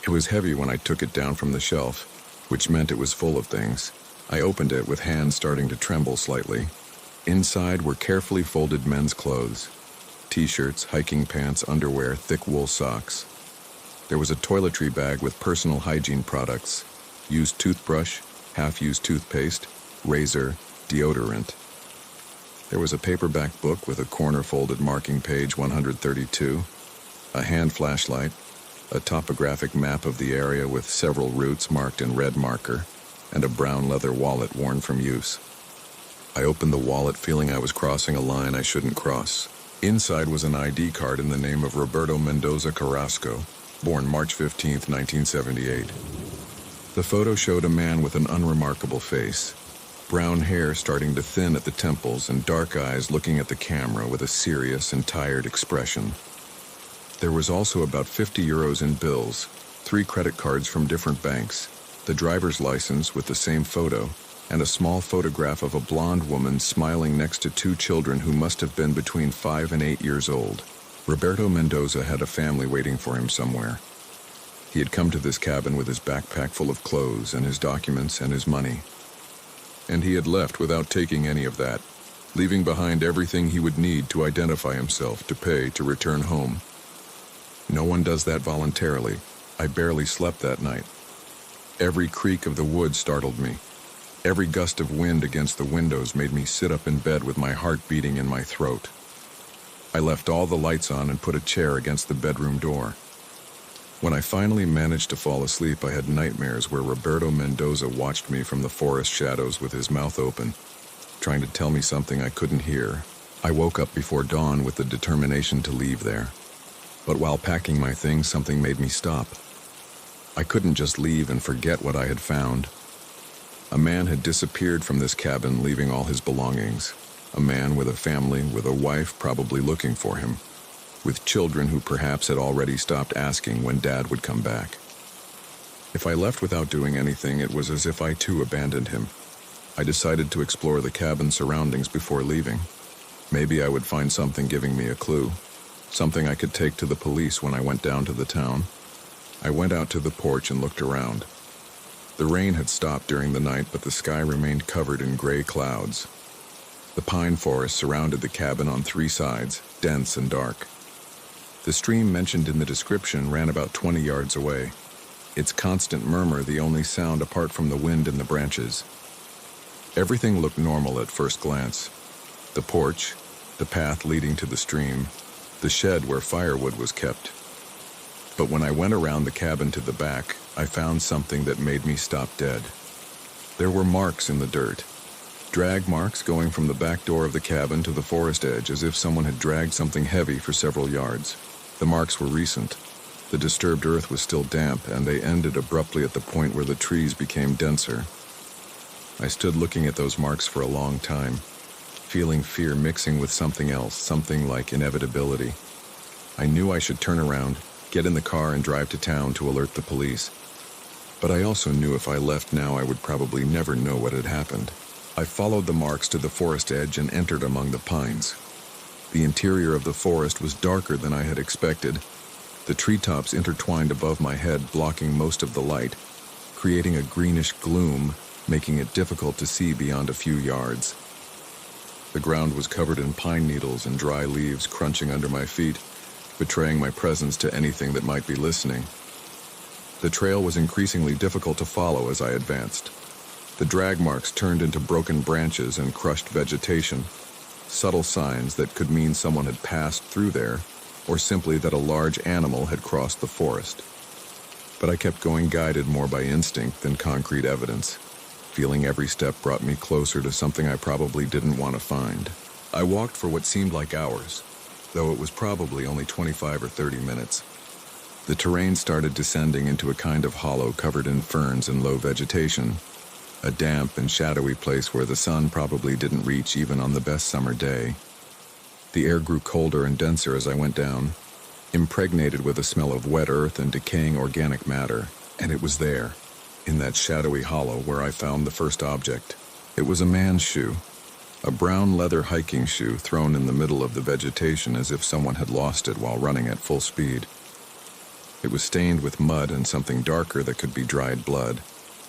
It was heavy when I took it down from the shelf, which meant it was full of things. I opened it with hands starting to tremble slightly. Inside were carefully folded men's clothes, t-shirts, hiking pants, underwear, thick wool socks. There was a toiletry bag with personal hygiene products, used toothbrush, half-used toothpaste, razor, deodorant. There was a paperback book with a corner-folded marking page 132, a hand flashlight, a topographic map of the area with several routes marked in red marker, and a brown leather wallet worn from use. I opened the wallet feeling I was crossing a line I shouldn't cross. Inside was an ID card in the name of Roberto Mendoza Carrasco, born March 15, 1978. The photo showed a man with an unremarkable face. Brown hair starting to thin at the temples and dark eyes looking at the camera with a serious and tired expression. There was also about 50 euros in bills, 3 credit cards from different banks, the driver's license with the same photo, and a small photograph of a blonde woman smiling next to 2 children who must have been between 5 and 8 years old. Roberto Mendoza had a family waiting for him somewhere. He had come to this cabin with his backpack full of clothes and his documents and his money. And he had left without taking any of that, leaving behind everything he would need to identify himself, to pay, to return home. No one does that voluntarily. I barely slept that night. Every creak of the wood startled me. Every gust of wind against the windows made me sit up in bed with my heart beating in my throat. I left all the lights on and put a chair against the bedroom door. When I finally managed to fall asleep, I had nightmares where Roberto Mendoza watched me from the forest shadows with his mouth open, trying to tell me something I couldn't hear. I woke up before dawn with the determination to leave there. But while packing my things, something made me stop. I couldn't just leave and forget what I had found. A man had disappeared from this cabin, leaving all his belongings. A man with a family, with a wife probably looking for him, with children who perhaps had already stopped asking when Dad would come back. If I left without doing anything, it was as if I too abandoned him. I decided to explore the cabin surroundings before leaving. Maybe I would find something giving me a clue, something I could take to the police when I went down to the town. I went out to the porch and looked around. The rain had stopped during the night, but the sky remained covered in gray clouds. The pine forest surrounded the cabin on 3 sides, dense and dark. The stream mentioned in the description ran about 20 yards away, its constant murmur the only sound apart from the wind in the branches. Everything looked normal at first glance. The porch, the path leading to the stream, the shed where firewood was kept. But when I went around the cabin to the back, I found something that made me stop dead. There were marks in the dirt. Drag marks going from the back door of the cabin to the forest edge as if someone had dragged something heavy for several yards. The marks were recent. The disturbed earth was still damp, and they ended abruptly at the point where the trees became denser. I stood looking at those marks for a long time, feeling fear mixing with something else, something like inevitability. I knew I should turn around, get in the car, and drive to town to alert the police. But I also knew if I left now, I would probably never know what had happened. I followed the marks to the forest edge and entered among the pines. The interior of the forest was darker than I had expected. The treetops intertwined above my head, blocking most of the light, creating a greenish gloom, making it difficult to see beyond a few yards. The ground was covered in pine needles and dry leaves crunching under my feet, betraying my presence to anything that might be listening. The trail was increasingly difficult to follow as I advanced. The drag marks turned into broken branches and crushed vegetation, subtle signs that could mean someone had passed through there, or simply that a large animal had crossed the forest. But I kept going, guided more by instinct than concrete evidence. Feeling every step brought me closer to something I probably didn't want to find. I walked for what seemed like hours, though it was probably only 25 or 30 minutes. The terrain started descending into a kind of hollow covered in ferns and low vegetation, a damp and shadowy place where the sun probably didn't reach even on the best summer day. The air grew colder and denser as I went down, impregnated with a smell of wet earth and decaying organic matter, and it was there, in that shadowy hollow, where I found the first object. It was a man's shoe, a brown leather hiking shoe thrown in the middle of the vegetation as if someone had lost it while running at full speed. It was stained with mud and something darker that could be dried blood,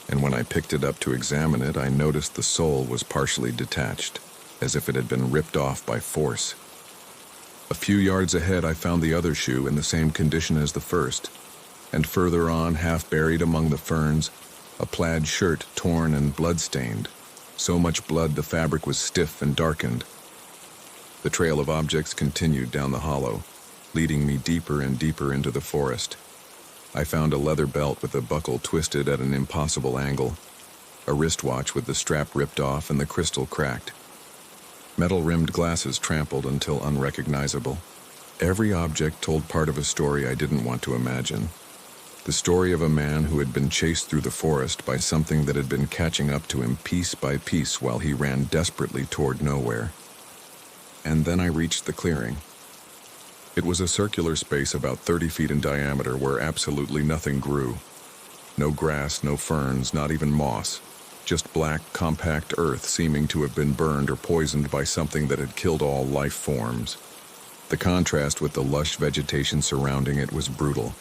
and when I picked it up to examine it, I noticed the sole was partially detached, as if it had been ripped off by force. A few yards ahead, I found the other shoe in the same condition as the first, and further on, half buried among the ferns, a plaid shirt torn and blood-stained. So much blood the fabric was stiff and darkened. The trail of objects continued down the hollow, leading me deeper and deeper into the forest. I found a leather belt with the buckle twisted at an impossible angle, a wristwatch with the strap ripped off and the crystal cracked, metal-rimmed glasses trampled until unrecognizable. Every object told part of a story I didn't want to imagine. The story of a man who had been chased through the forest by something that had been catching up to him piece by piece while he ran desperately toward nowhere. And then I reached the clearing. It was a circular space about 30 feet in diameter where absolutely nothing grew. No grass, no ferns, not even moss. Just black, compact earth seeming to have been burned or poisoned by something that had killed all life forms. The contrast with the lush vegetation surrounding it was brutal,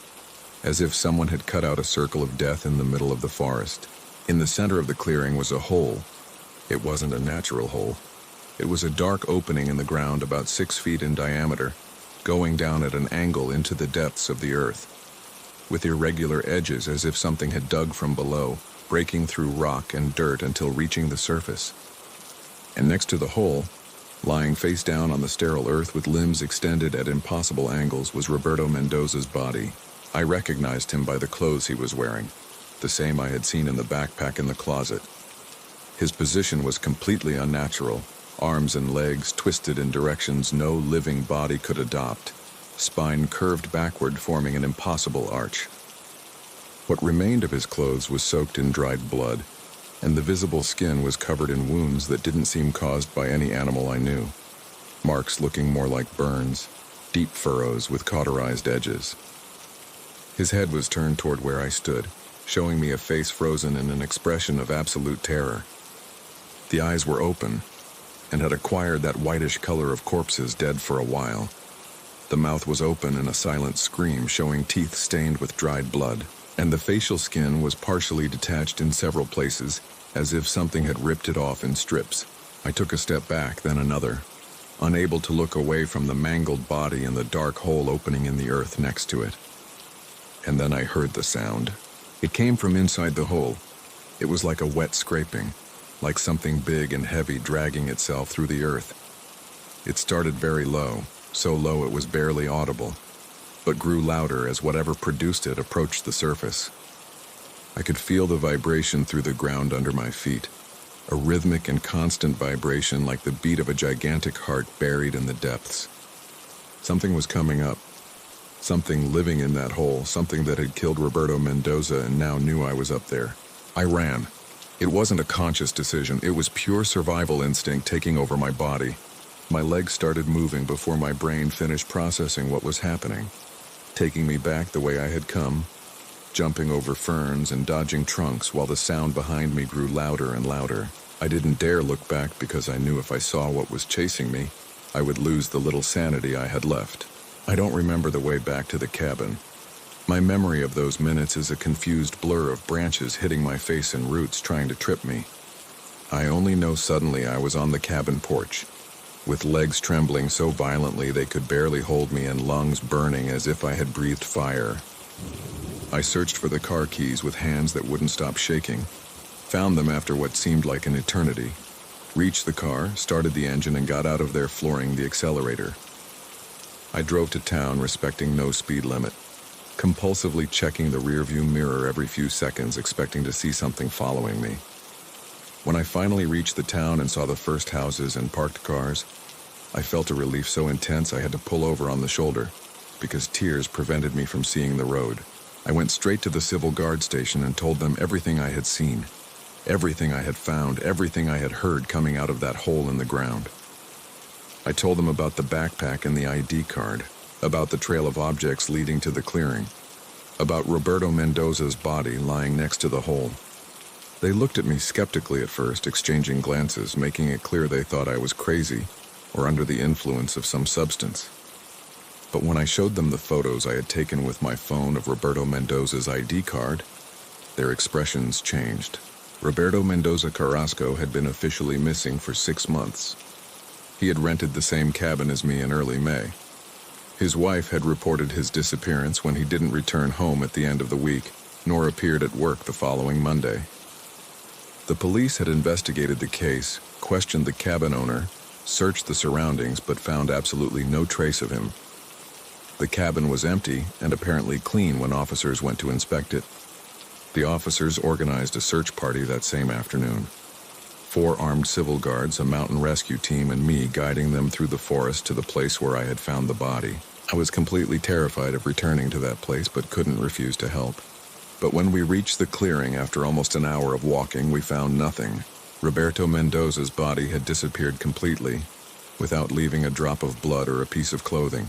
as if someone had cut out a circle of death in the middle of the forest. In the center of the clearing was a hole. It wasn't a natural hole. It was a dark opening in the ground about 6 feet in diameter, going down at an angle into the depths of the earth, with irregular edges as if something had dug from below, breaking through rock and dirt until reaching the surface. And next to the hole, lying face down on the sterile earth with limbs extended at impossible angles, was Roberto Mendoza's body. I recognized him by the clothes he was wearing, the same I had seen in the backpack in the closet. His position was completely unnatural, arms and legs twisted in directions no living body could adopt, spine curved backward forming an impossible arch. What remained of his clothes was soaked in dried blood, and the visible skin was covered in wounds that didn't seem caused by any animal I knew. Marks looking more like burns, deep furrows with cauterized edges. His head was turned toward where I stood, showing me a face frozen in an expression of absolute terror. The eyes were open, and had acquired that whitish color of corpses dead for a while. The mouth was open in a silent scream, showing teeth stained with dried blood, and the facial skin was partially detached in several places, as if something had ripped it off in strips. I took a step back, then another, unable to look away from the mangled body and the dark hole opening in the earth next to it. And then I heard the sound. It came from inside the hole. It was like a wet scraping, like something big and heavy dragging itself through the earth. It started very low, so low it was barely audible, but grew louder as whatever produced it approached the surface. I could feel the vibration through the ground under my feet, a rhythmic and constant vibration like the beat of a gigantic heart buried in the depths. Something was coming up, something living in that hole, something that had killed Roberto Mendoza and now knew I was up there. I ran. It wasn't a conscious decision, it was pure survival instinct taking over my body. My legs started moving before my brain finished processing what was happening, taking me back the way I had come, jumping over ferns and dodging trunks while the sound behind me grew louder and louder. I didn't dare look back because I knew if I saw what was chasing me, I would lose the little sanity I had left. I don't remember the way back to the cabin. My memory of those minutes is a confused blur of branches hitting my face and roots trying to trip me. I only know suddenly I was on the cabin porch, with legs trembling so violently they could barely hold me and lungs burning as if I had breathed fire. I searched for the car keys with hands that wouldn't stop shaking, found them after what seemed like an eternity, reached the car, started the engine, and got out of there flooring the accelerator. I drove to town respecting no speed limit, compulsively checking the rearview mirror every few seconds, expecting to see something following me. When I finally reached the town and saw the first houses and parked cars, I felt a relief so intense I had to pull over on the shoulder, because tears prevented me from seeing the road. I went straight to the civil guard station and told them everything I had seen, everything I had found, everything I had heard coming out of that hole in the ground. I told them about the backpack and the ID card, about the trail of objects leading to the clearing, about Roberto Mendoza's body lying next to the hole. They looked at me skeptically at first, exchanging glances, making it clear they thought I was crazy or under the influence of some substance. But when I showed them the photos I had taken with my phone of Roberto Mendoza's ID card, their expressions changed. Roberto Mendoza Carrasco had been officially missing for 6 months. He had rented the same cabin as me in early May. His wife had reported his disappearance when he didn't return home at the end of the week, nor appeared at work the following Monday. The police had investigated the case, questioned the cabin owner, searched the surroundings, but found absolutely no trace of him. The cabin was empty and apparently clean when officers went to inspect it. The officers organized a search party that same afternoon. 4 armed civil guards, a mountain rescue team, and me guiding them through the forest to the place where I had found the body. I was completely terrified of returning to that place, but couldn't refuse to help. But when we reached the clearing after almost an hour of walking, we found nothing. Roberto Mendoza's body had disappeared completely, without leaving a drop of blood or a piece of clothing.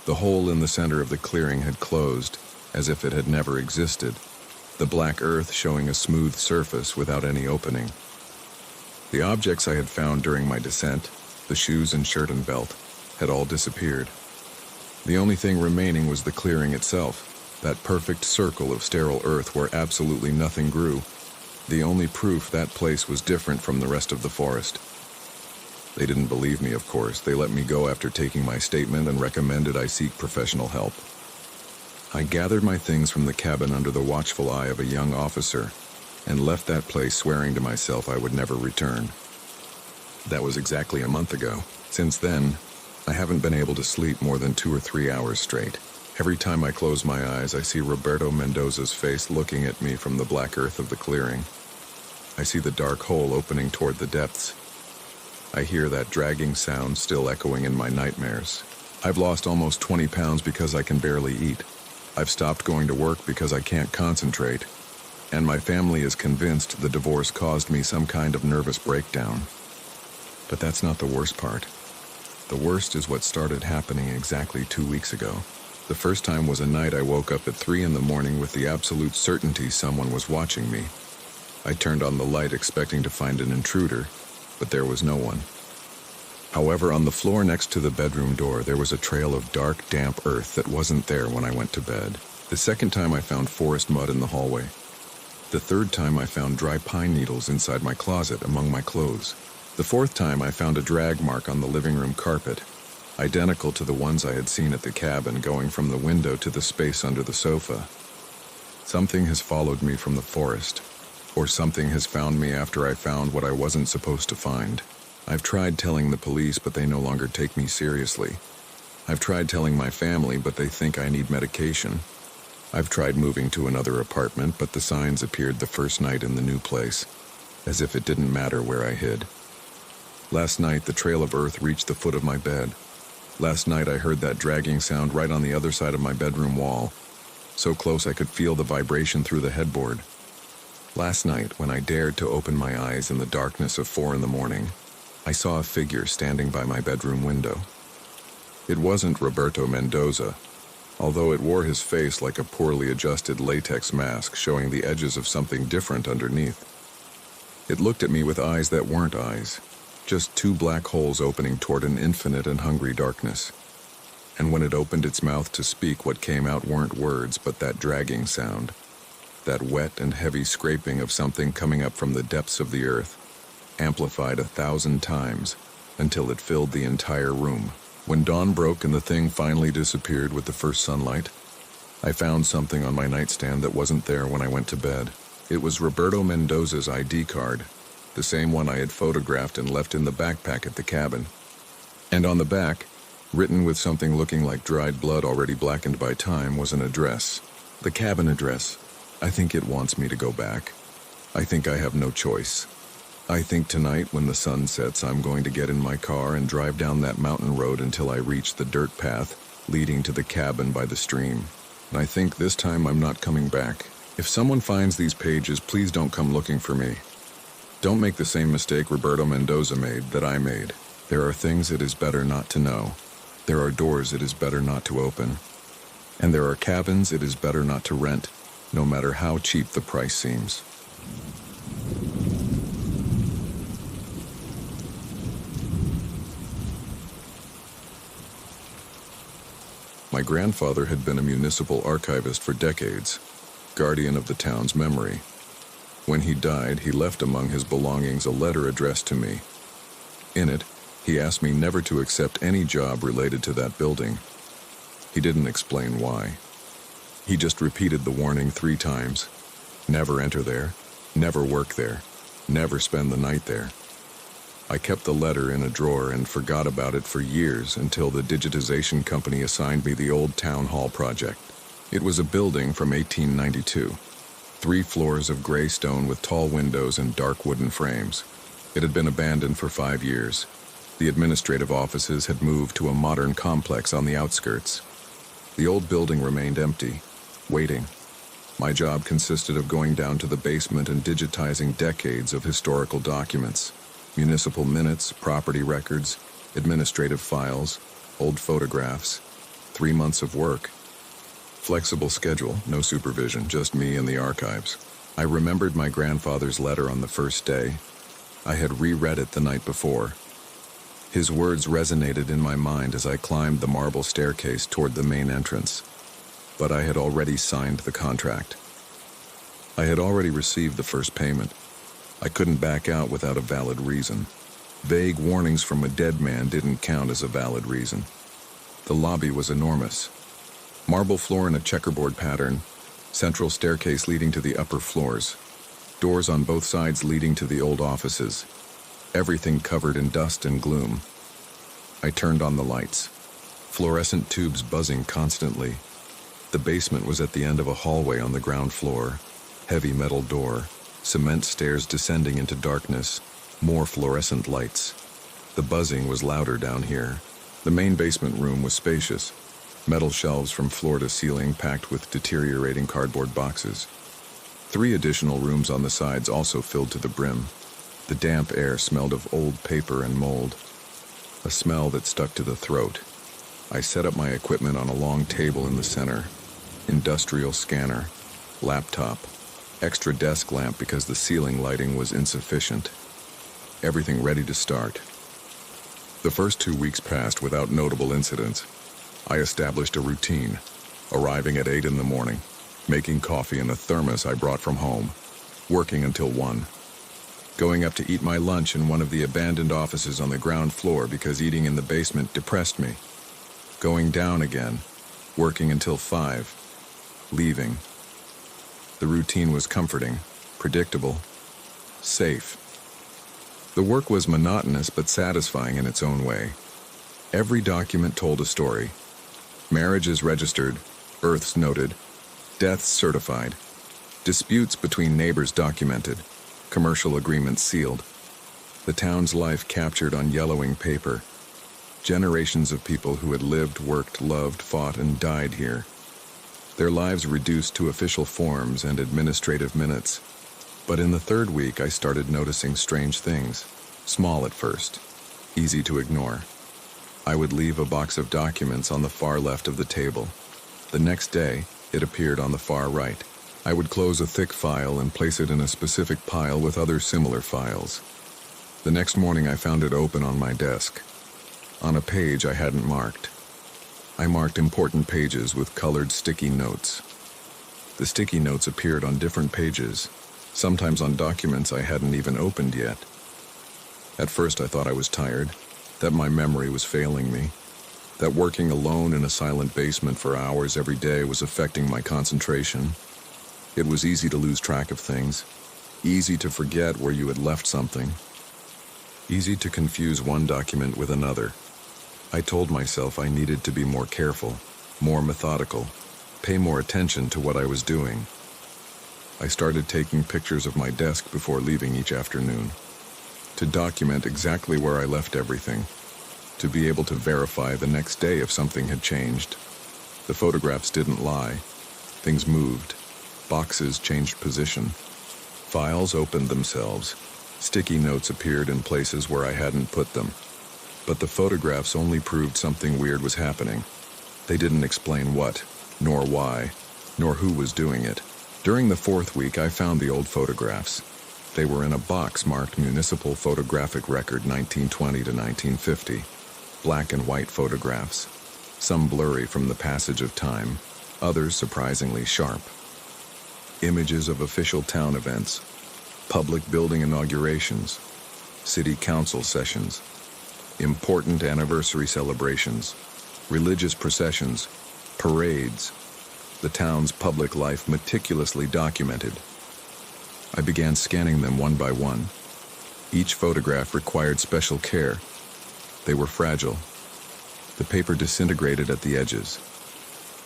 The hole in the center of the clearing had closed, as if it had never existed, the black earth showing a smooth surface without any opening. The objects I had found during my descent, the shoes and shirt and belt, had all disappeared. The only thing remaining was the clearing itself, that perfect circle of sterile earth where absolutely nothing grew, the only proof that place was different from the rest of the forest. They didn't believe me, of course. They let me go after taking my statement and recommended I seek professional help. I gathered my things from the cabin under the watchful eye of a young officer and left that place swearing to myself I would never return. That was exactly a month ago. Since then, I haven't been able to sleep more than 2 or 3 hours straight. Every time I close my eyes, I see Roberto Mendoza's face looking at me from the black earth of the clearing. I see the dark hole opening toward the depths. I hear that dragging sound still echoing in my nightmares. I've lost almost 20 pounds because I can barely eat. I've stopped going to work because I can't concentrate. And my family is convinced the divorce caused me some kind of nervous breakdown. But that's not the worst part. The worst is what started happening exactly 2 weeks ago. The first time was a night I woke up at 3 a.m. with the absolute certainty someone was watching me. I turned on the light expecting to find an intruder, but there was no one. However, on the floor next to the bedroom door, there was a trail of dark, damp earth that wasn't there when I went to bed. The second time I found forest mud in the hallway. The third time I found dry pine needles inside my closet among my clothes. The fourth time I found a drag mark on the living room carpet, identical to the ones I had seen at the cabin going from the window to the space under the sofa. Something has followed me from the forest, or something has found me after I found what I wasn't supposed to find. I've tried telling the police, but they no longer take me seriously. I've tried telling my family, but they think I need medication. I've tried moving to another apartment, but the signs appeared the first night in the new place. as if it didn't matter where I hid. Last night, the trail of earth reached the foot of my bed. Last night, I heard that dragging sound right on the other side of my bedroom wall, so close I could feel the vibration through the headboard. Last night, when I dared to open my eyes in the darkness of 4 a.m, I saw a figure standing by my bedroom window. It wasn't Roberto Mendoza, although it wore his face like a poorly adjusted latex mask showing the edges of something different underneath. It looked at me with eyes that weren't eyes, just 2 black holes opening toward an infinite and hungry darkness. And when it opened its mouth to speak, what came out weren't words, but that dragging sound, that wet and heavy scraping of something coming up from the depths of the earth, amplified 1,000 times until it filled the entire room. When dawn broke and the thing finally disappeared with the first sunlight, I found something on my nightstand that wasn't there when I went to bed. It was Roberto Mendoza's ID card, the same one I had photographed and left in the backpack at the cabin. And on the back, written with something looking like dried blood already blackened by time, was an address. The cabin address. I think it wants me to go back. I think I have no choice. I think tonight when the sun sets, I'm going to get in my car and drive down that mountain road until I reach the dirt path leading to the cabin by the stream. And I think this time I'm not coming back. If someone finds these pages, please don't come looking for me. Don't make the same mistake Roberto Mendoza made that I made. There are things it is better not to know. There are doors it is better not to open. And there are cabins it is better not to rent, no matter how cheap the price seems. My grandfather had been a municipal archivist for decades, guardian of the town's memory. When he died, he left among his belongings a letter addressed to me. In it, he asked me never to accept any job related to that building. He didn't explain why. He just repeated the warning 3 times. Never enter there, never work there, never spend the night there. I kept the letter in a drawer and forgot about it for years until the digitization company assigned me the old town hall project. It was a building from 1892. 3 floors of gray stone with tall windows and dark wooden frames. It had been abandoned for 5 years. The administrative offices had moved to a modern complex on the outskirts. The old building remained empty, waiting. My job consisted of going down to the basement and digitizing decades of historical documents, municipal minutes, property records, administrative files, old photographs. 3 months of work. Flexible schedule, no supervision, just me and the archives. I remembered my grandfather's letter on the first day. I had reread it the night before. His words resonated in my mind as I climbed the marble staircase toward the main entrance. But I had already signed the contract. I had already received the first payment. I couldn't back out without a valid reason. Vague warnings from a dead man didn't count as a valid reason. The lobby was enormous. Marble floor in a checkerboard pattern, central staircase leading to the upper floors, doors on both sides leading to the old offices, everything covered in dust and gloom. I turned on the lights, fluorescent tubes buzzing constantly. The basement was at the end of a hallway on the ground floor, heavy metal door, cement stairs descending into darkness, more fluorescent lights. The buzzing was louder down here. The main basement room was spacious, metal shelves from floor to ceiling packed with deteriorating cardboard boxes. 3 additional rooms on the sides also filled to the brim. The damp air smelled of old paper and mold, a smell that stuck to the throat. I set up my equipment on a long table in the center. Industrial scanner, laptop, extra desk lamp because the ceiling lighting was insufficient. Everything ready to start. The first 2 weeks passed without notable incidents. I established a routine, arriving at 8 a.m, making coffee in a thermos I brought from home, working until 1. Going up to eat my lunch in one of the abandoned offices on the ground floor because eating in the basement depressed me. Going down again, working until 5. Leaving. The routine was comforting, predictable, safe. The work was monotonous but satisfying in its own way. Every document told a story. Marriages registered, births noted, deaths certified, disputes between neighbors documented, Commercial agreements sealed. The town's life captured on yellowing paper. Generations of people who had lived, worked, loved, fought, and died here. Their lives reduced to official forms and administrative minutes. But in the third week, I started noticing strange things. Small at first, easy to ignore. I would leave a box of documents on the far left of the table. The next day, it appeared on the far right. I would close a thick file and place it in a specific pile with other similar files. The next morning, I found it open on my desk. On a page I hadn't marked. I marked important pages with colored sticky notes. The sticky notes appeared on different pages, sometimes on documents I hadn't even opened yet. At first I thought I was tired, that my memory was failing me, that working alone in a silent basement for hours every day was affecting my concentration. It was easy to lose track of things, easy to forget where you had left something, easy to confuse one document with another. I told myself I needed to be more careful, more methodical, pay more attention to what I was doing. I started taking pictures of my desk before leaving each afternoon, to document exactly where I left everything, to be able to verify the next day if something had changed. The photographs didn't lie. Things moved. Boxes changed position. Files opened themselves. Sticky notes appeared in places where I hadn't put them. But the photographs only proved something weird was happening. They didn't explain what, nor why, nor who was doing it. During the fourth week, I found the old photographs. They were in a box marked Municipal Photographic Record 1920 to 1950. Black and white photographs. Some blurry from the passage of time, others surprisingly sharp. Images of official town events, public building inaugurations, city council sessions, important anniversary celebrations, religious processions, parades, the town's public life meticulously documented. I began scanning them one by one. Each photograph required special care. They were fragile. The paper disintegrated at the edges.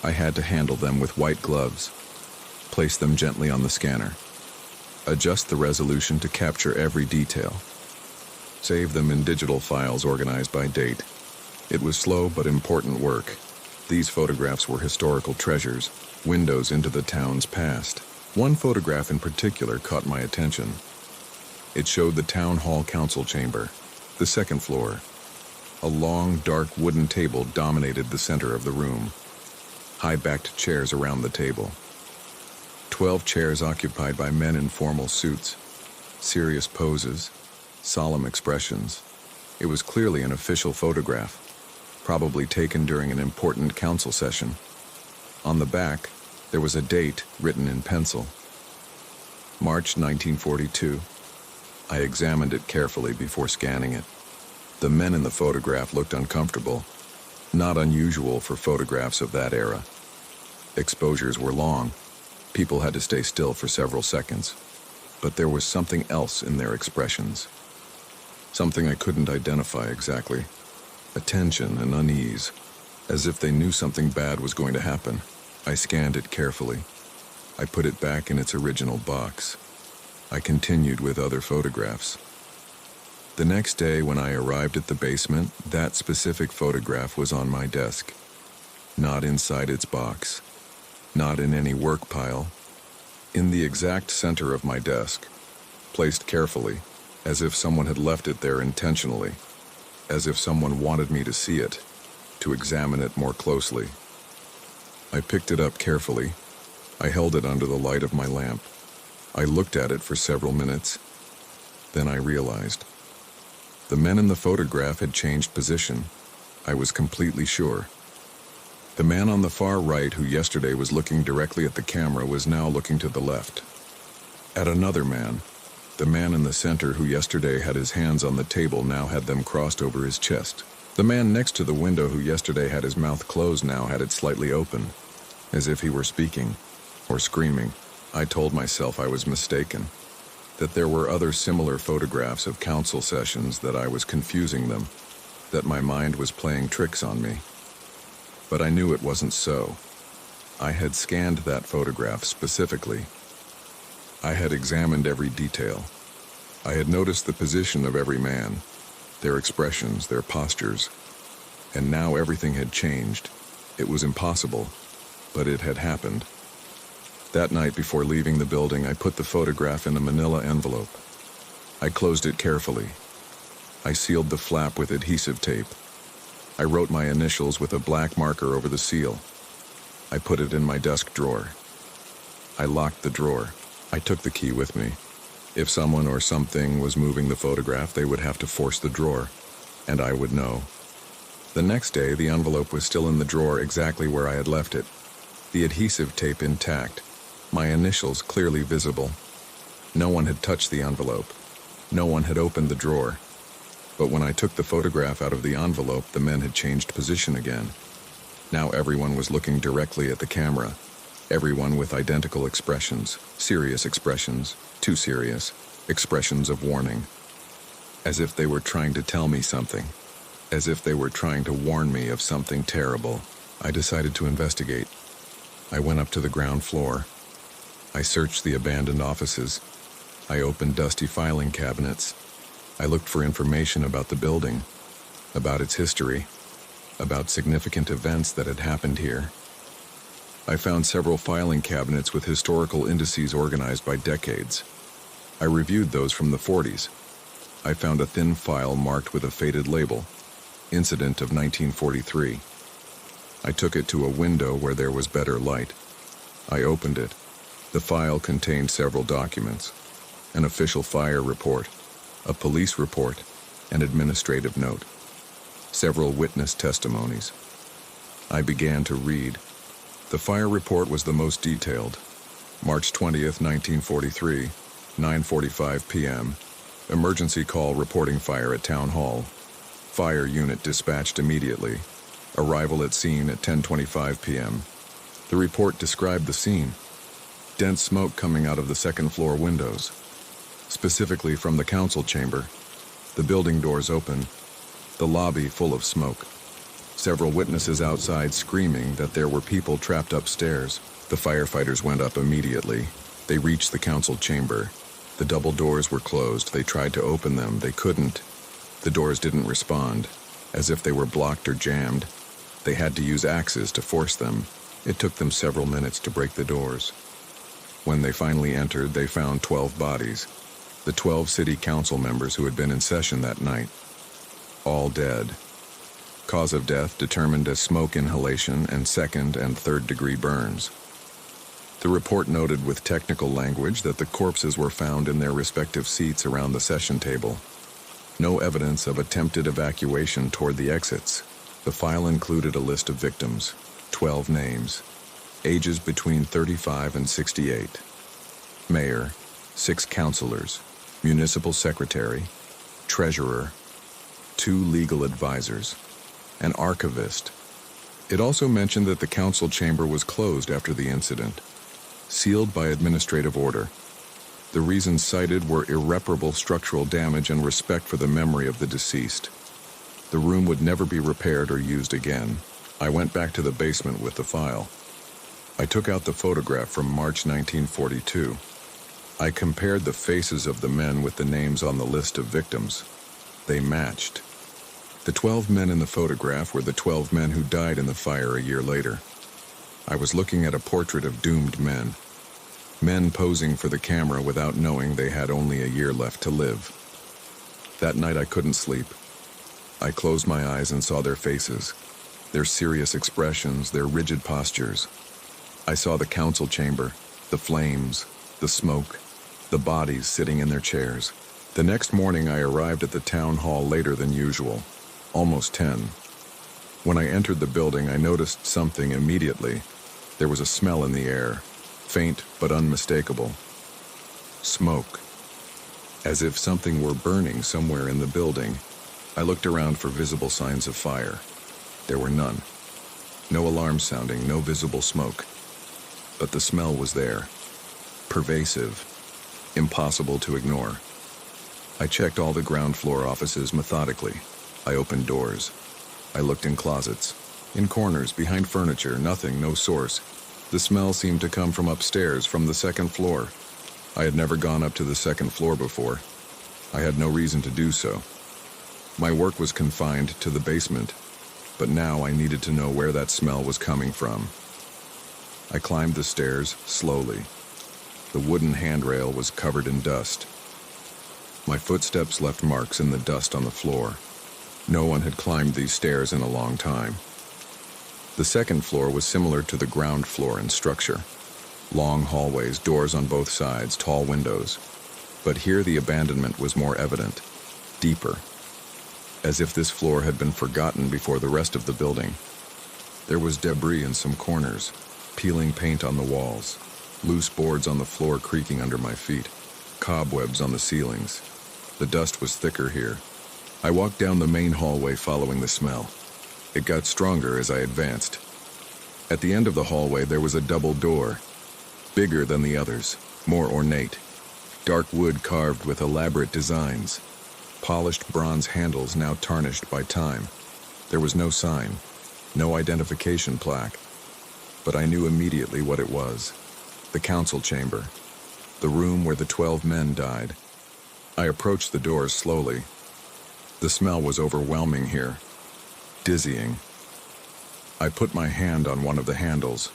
I had to handle them with white gloves, place them gently on the scanner, adjust the resolution to capture every detail, save them in digital files organized by date. It was slow but important work. These photographs were historical treasures, windows into the town's past. One photograph in particular caught my attention. It showed the town hall council chamber, the second floor. A long, dark wooden table dominated the center of the room. High-backed chairs around the table. 12 chairs occupied by men in formal suits, serious poses, solemn expressions. It was clearly an official photograph, probably taken during an important council session. On the back, there was a date written in pencil. March 1942. I examined it carefully before scanning it. The men in the photograph looked uncomfortable, not unusual for photographs of that era. Exposures were long. People had to stay still for several seconds. But there was something else in their expressions. Something I couldn't identify exactly. A tension and unease, as if they knew something bad was going to happen. I scanned it carefully. I put it back in its original box. I continued with other photographs. The next day, when I arrived at the basement, that specific photograph was on my desk. Not inside its box. Not in any work pile. In the exact center of my desk. Placed carefully, as if someone had left it there intentionally. As if someone wanted me to see it, to examine it more closely. I picked it up carefully. I held it under the light of my lamp. I looked at it for several minutes. Then I realized. The men in the photograph had changed position. I was completely sure. The man on the far right, who yesterday was looking directly at the camera, was now looking to the left. At another man, the man in the center who yesterday had his hands on the table now had them crossed over his chest. The man next to the window who yesterday had his mouth closed now had it slightly open, as if he were speaking or screaming. I told myself I was mistaken, that there were other similar photographs of council sessions, that I was confusing them, that my mind was playing tricks on me. But I knew it wasn't so. I had scanned that photograph specifically. I had examined every detail. I had noticed the position of every man, their expressions, their postures, and now everything had changed. It was impossible, but it had happened. That night before leaving the building, I put the photograph in a manila envelope. I closed it carefully. I sealed the flap with adhesive tape. I wrote my initials with a black marker over the seal. I put it in my desk drawer. I locked the drawer. I took the key with me. If someone or something was moving the photograph, they would have to force the drawer, and I would know. The next day, the envelope was still in the drawer exactly where I had left it. The adhesive tape intact, my initials clearly visible. No one had touched the envelope. No one had opened the drawer. But when I took the photograph out of the envelope, the men had changed position again. Now everyone was looking directly at the camera. Everyone with identical expressions, serious expressions, too serious, expressions of warning. As if they were trying to tell me something. As if they were trying to warn me of something terrible. I decided to investigate. I went up to the ground floor. I searched the abandoned offices. I opened dusty filing cabinets. I looked for information about the building, about its history, about significant events that had happened here. I found several filing cabinets with historical indices organized by decades. I reviewed those from the 40s. I found a thin file marked with a faded label, Incident of 1943. I took it to a window where there was better light. I opened it. The file contained several documents, an official fire report, a police report, an administrative note, several witness testimonies. I began to read. The fire report was the most detailed. March 20th, 1943, 9:45 p.m. Emergency call reporting fire at Town Hall. Fire unit dispatched immediately. Arrival at scene at 10:25 p.m. The report described the scene. Dense smoke coming out of the second floor windows, specifically from the council chamber. The building doors open. The lobby full of smoke. Several witnesses outside screaming that there were people trapped upstairs. The firefighters went up immediately. They reached the council chamber. The double doors were closed. They tried to open them. They couldn't. The doors didn't respond, as if they were blocked or jammed. They had to use axes to force them. It took them several minutes to break the doors. When they finally entered, they found 12 bodies. The 12 city council members who had been in session that night. All dead. Cause of death determined as smoke inhalation and second and third degree burns. The report noted with technical language that the corpses were found in their respective seats around the session table. No evidence of attempted evacuation toward the exits. The file included a list of victims, 12 names, ages between 35 and 68. Mayor, 6 councilors, municipal secretary, treasurer, 2 legal advisors, an archivist. It also mentioned that the council chamber was closed after the incident, sealed by administrative order. The reasons cited were irreparable structural damage and respect for the memory of the deceased. The room would never be repaired or used again. I went back to the basement with the file. I took out the photograph from March 1942. I compared the faces of the men with the names on the list of victims. They matched. The 12 men in the photograph were the 12 men who died in the fire a year later. I was looking at a portrait of doomed men. Men posing for the camera without knowing they had only a year left to live. That night I couldn't sleep. I closed my eyes and saw their faces, their serious expressions, their rigid postures. I saw the council chamber, the flames, the smoke, the bodies sitting in their chairs. The next morning I arrived at the town hall later than usual, almost 10. When I entered the building, I noticed something immediately. There was a smell in the air, faint but unmistakable. Smoke. As if something were burning somewhere in the building. I looked around for visible signs of fire. There were none. No alarm sounding, no visible smoke. But the smell was there. Pervasive. Impossible to ignore. I checked all the ground floor offices methodically. I opened doors. I looked in closets, in corners, behind furniture, nothing, no source. The smell seemed to come from upstairs, from the second floor. I had never gone up to the second floor before. I had no reason to do so. My work was confined to the basement, but now I needed to know where that smell was coming from. I climbed the stairs slowly. The wooden handrail was covered in dust. My footsteps left marks in the dust on the floor. No one had climbed these stairs in a long time. The second floor was similar to the ground floor in structure. Long hallways, doors on both sides, tall windows. But here the abandonment was more evident, deeper, as if this floor had been forgotten before the rest of the building. There was debris in some corners, peeling paint on the walls, loose boards on the floor creaking under my feet, cobwebs on the ceilings. The dust was thicker here. I walked down the main hallway following the smell. It got stronger as I advanced. At the end of the hallway there was a double door, bigger than the others, more ornate. Dark wood carved with elaborate designs, polished bronze handles now tarnished by time. There was no sign, no identification plaque, but I knew immediately what it was. The council chamber, the room where the 12 men died. I approached the doors slowly. The smell was overwhelming here, dizzying. I put my hand on one of the handles.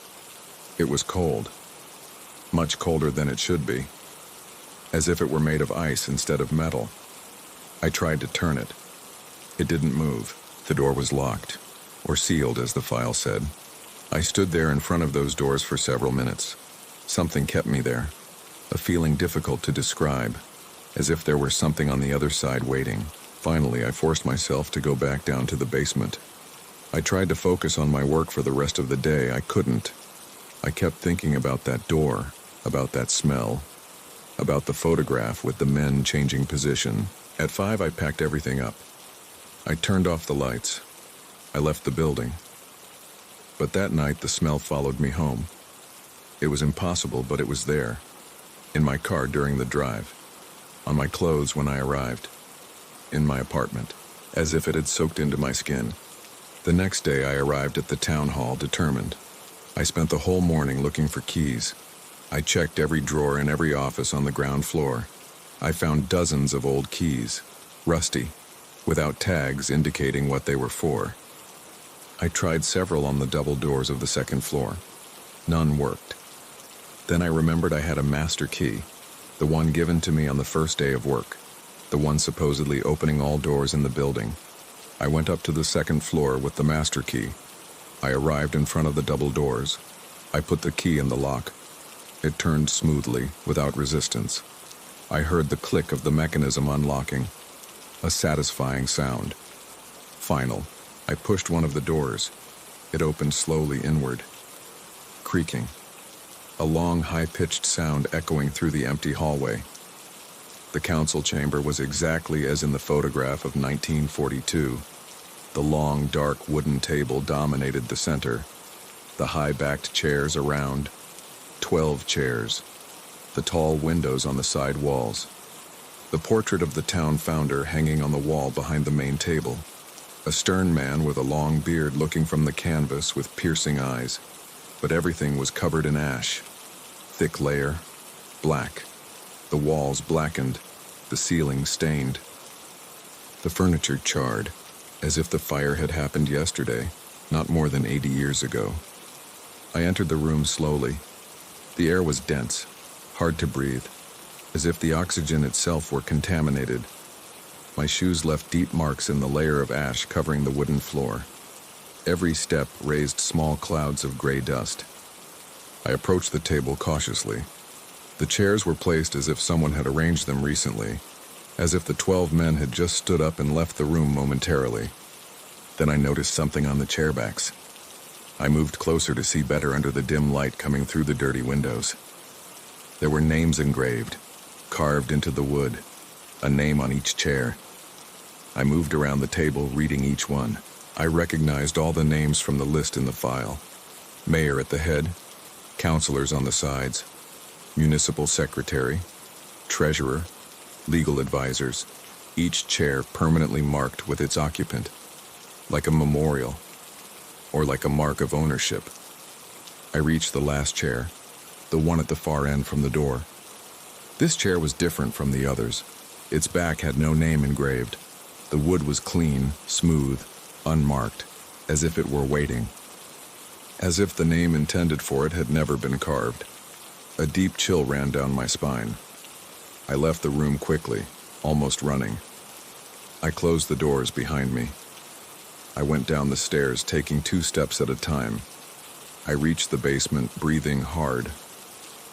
It was cold, much colder than it should be, as if it were made of ice instead of metal. I tried to turn it. It didn't move. The door was locked, or sealed as the file said. I stood there in front of those doors for several minutes. Something kept me there, a feeling difficult to describe, as if there were something on the other side waiting. Finally, I forced myself to go back down to the basement. I tried to focus on my work for the rest of the day. I couldn't. I kept thinking about that door, about that smell, about the photograph with the men changing position. At 5, I packed everything up. I turned off the lights. I left the building. But that night, the smell followed me home. It was impossible, but it was there. In my car during the drive. On my clothes when I arrived. In my apartment. As if it had soaked into my skin. The next day, I arrived at the town hall determined. I spent the whole morning looking for keys. I checked every drawer in every office on the ground floor. I found dozens of old keys, rusty, without tags indicating what they were for. I tried several on the double doors of the second floor. None worked. Then I remembered I had a master key, the one given to me on the first day of work, the one supposedly opening all doors in the building. I went up to the second floor with the master key. I arrived in front of the double doors. I put the key in the lock. It turned smoothly, without resistance. I heard the click of the mechanism unlocking, a satisfying sound. Final. I pushed one of the doors. It opened slowly inward, creaking, a long, high-pitched sound echoing through the empty hallway. The council chamber was exactly as in the photograph of 1942. The long, dark wooden table dominated the center. The high-backed chairs around, 12 chairs. The tall windows on the side walls. The portrait of the town founder hanging on the wall behind the main table. A stern man with a long beard looking from the canvas with piercing eyes. But everything was covered in ash. Thick layer, black. The walls blackened, the ceiling stained. The furniture charred, as if the fire had happened yesterday, not more than 80 years ago. I entered the room slowly. The air was dense, hard to breathe, as if the oxygen itself were contaminated. My shoes left deep marks in the layer of ash covering the wooden floor. Every step raised small clouds of gray dust. I approached the table cautiously. The chairs were placed as if someone had arranged them recently, as if the 12 men had just stood up and left the room momentarily. Then I noticed something on the chairbacks. I moved closer to see better under the dim light coming through the dirty windows. There were names engraved, carved into the wood, a name on each chair. I moved around the table, reading each one. I recognized all the names from the list in the file. Mayor at the head, councilors on the sides, municipal secretary, treasurer, legal advisors, each chair permanently marked with its occupant, like a memorial, or like a mark of ownership. I reached the last chair, the one at the far end from the door. This chair was different from the others. Its back had no name engraved. The wood was clean, smooth, unmarked, as if it were waiting. As if the name intended for it had never been carved. A deep chill ran down my spine. I left the room quickly, almost running. I closed the doors behind me. I went down the stairs, taking 2 steps at a time. I reached the basement, breathing hard.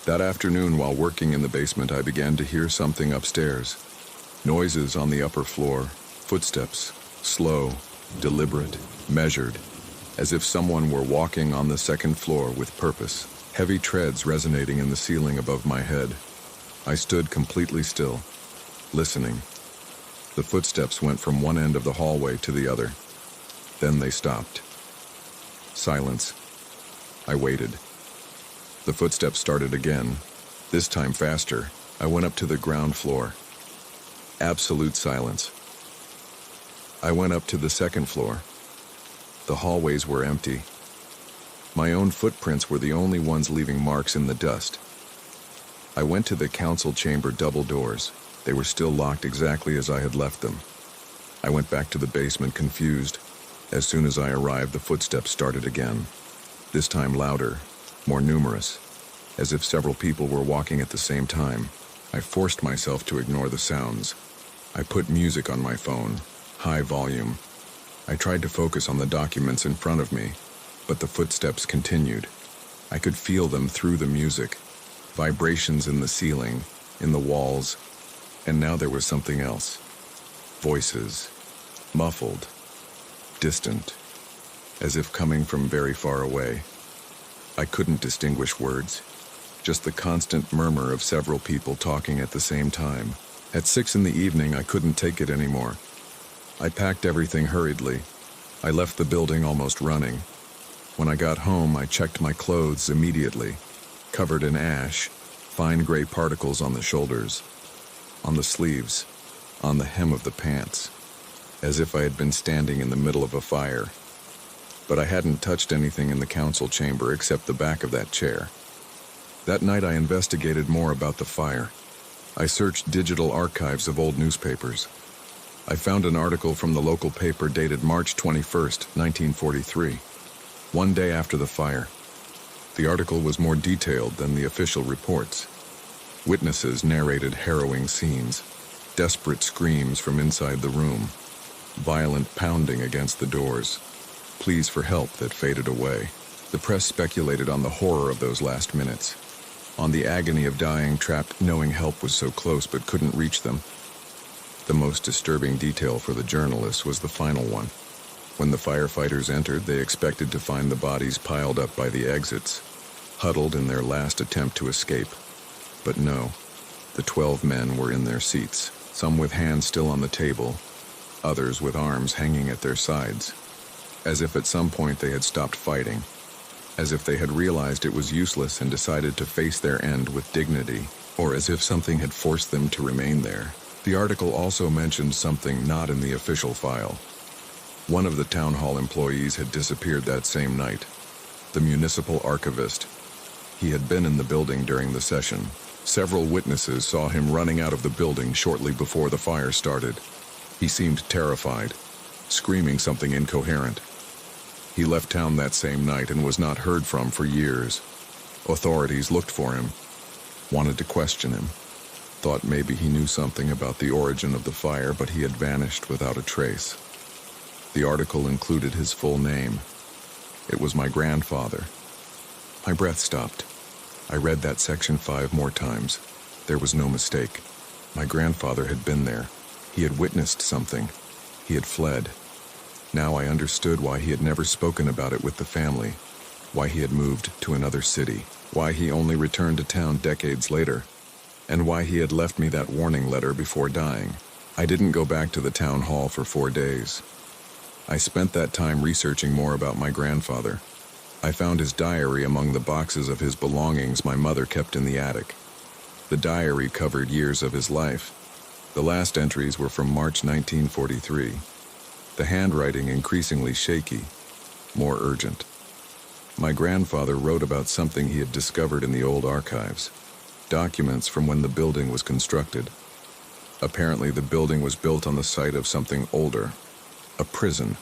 That afternoon, while working in the basement, I began to hear something upstairs. Noises on the upper floor, footsteps, slow, deliberate, measured, as if someone were walking on the second floor with purpose. Heavy treads resonating in the ceiling above my head. I stood completely still, listening. The footsteps went from one end of the hallway to the other. Then they stopped. Silence. I waited. The footsteps started again, this time faster. I went up to the ground floor. Absolute silence. I went up to the second floor. The hallways were empty. My own footprints were the only ones leaving marks in the dust. I went to the council chamber double doors. They were still locked exactly as I had left them. I went back to the basement confused. As soon as I arrived, the footsteps started again. This time louder, more numerous, as if several people were walking at the same time. I forced myself to ignore the sounds. I put music on my phone, high volume. I tried to focus on the documents in front of me, but the footsteps continued. I could feel them through the music, vibrations in the ceiling, in the walls, and now there was something else. Voices, muffled, distant, as if coming from very far away. I couldn't distinguish words, just the constant murmur of several people talking at the same time. At 6 p.m, I couldn't take it anymore. I packed everything hurriedly. I left the building almost running. When I got home, I checked my clothes immediately, covered in ash, fine gray particles on the shoulders, on the sleeves, on the hem of the pants, as if I had been standing in the middle of a fire. But I hadn't touched anything in the council chamber except the back of that chair. That night I investigated more about the fire. I searched digital archives of old newspapers. I found an article from the local paper dated March 21st, 1943, one day after the fire. The article was more detailed than the official reports. Witnesses narrated harrowing scenes, desperate screams from inside the room, violent pounding against the doors, pleas for help that faded away. The press speculated on the horror of those last minutes, on the agony of dying trapped, knowing help was so close but couldn't reach them. The most disturbing detail for the journalists was the final one. When the firefighters entered, they expected to find the bodies piled up by the exits, huddled in their last attempt to escape. But no, the 12 men were in their seats, some with hands still on the table, others with arms hanging at their sides, as if at some point they had stopped fighting, as if they had realized it was useless and decided to face their end with dignity, or as if something had forced them to remain there. The article also mentioned something not in the official file. One of the town hall employees had disappeared that same night, the municipal archivist. He had been in the building during the session. Several witnesses saw him running out of the building shortly before the fire started. He seemed terrified, screaming something incoherent. He left town that same night and was not heard from for years. Authorities looked for him, wanted to question him, thought maybe he knew something about the origin of the fire, but he had vanished without a trace. The article included his full name. It was my grandfather. My breath stopped. I read that section 5 more times. There was no mistake. My grandfather had been there. He had witnessed something. He had fled. Now I understood why he had never spoken about it with the family, why he had moved to another city, why he only returned to town decades later, and why he had left me that warning letter before dying. I didn't go back to the town hall for 4 days. I spent that time researching more about my grandfather. I found his diary among the boxes of his belongings my mother kept in the attic. The diary covered years of his life. The last entries were from March 1943. The handwriting increasingly shaky, more urgent. My grandfather wrote about something he had discovered in the old archives, documents from when the building was constructed. Apparently, the building was built on the site of something older, a prison,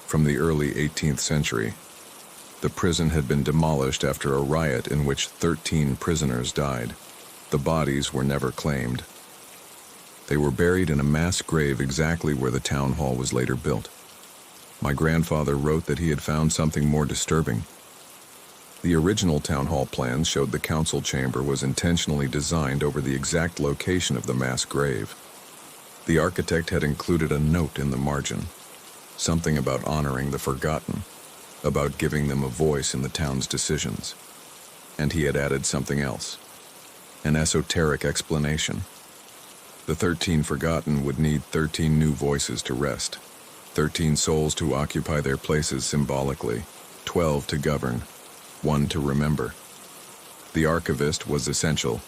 from the early 18th century. The prison had been demolished after a riot in which 13 prisoners died. The bodies were never claimed. They were buried in a mass grave exactly where the town hall was later built. My grandfather wrote that he had found something more disturbing. The original town hall plans showed the council chamber was intentionally designed over the exact location of the mass grave. The architect had included a note in the margin, something about honoring the forgotten, about giving them a voice in the town's decisions. And he had added something else, an esoteric explanation. The 13 forgotten would need 13 new voices to rest, 13 souls to occupy their places symbolically, 12 to govern, 1 to remember. The archivist was essential.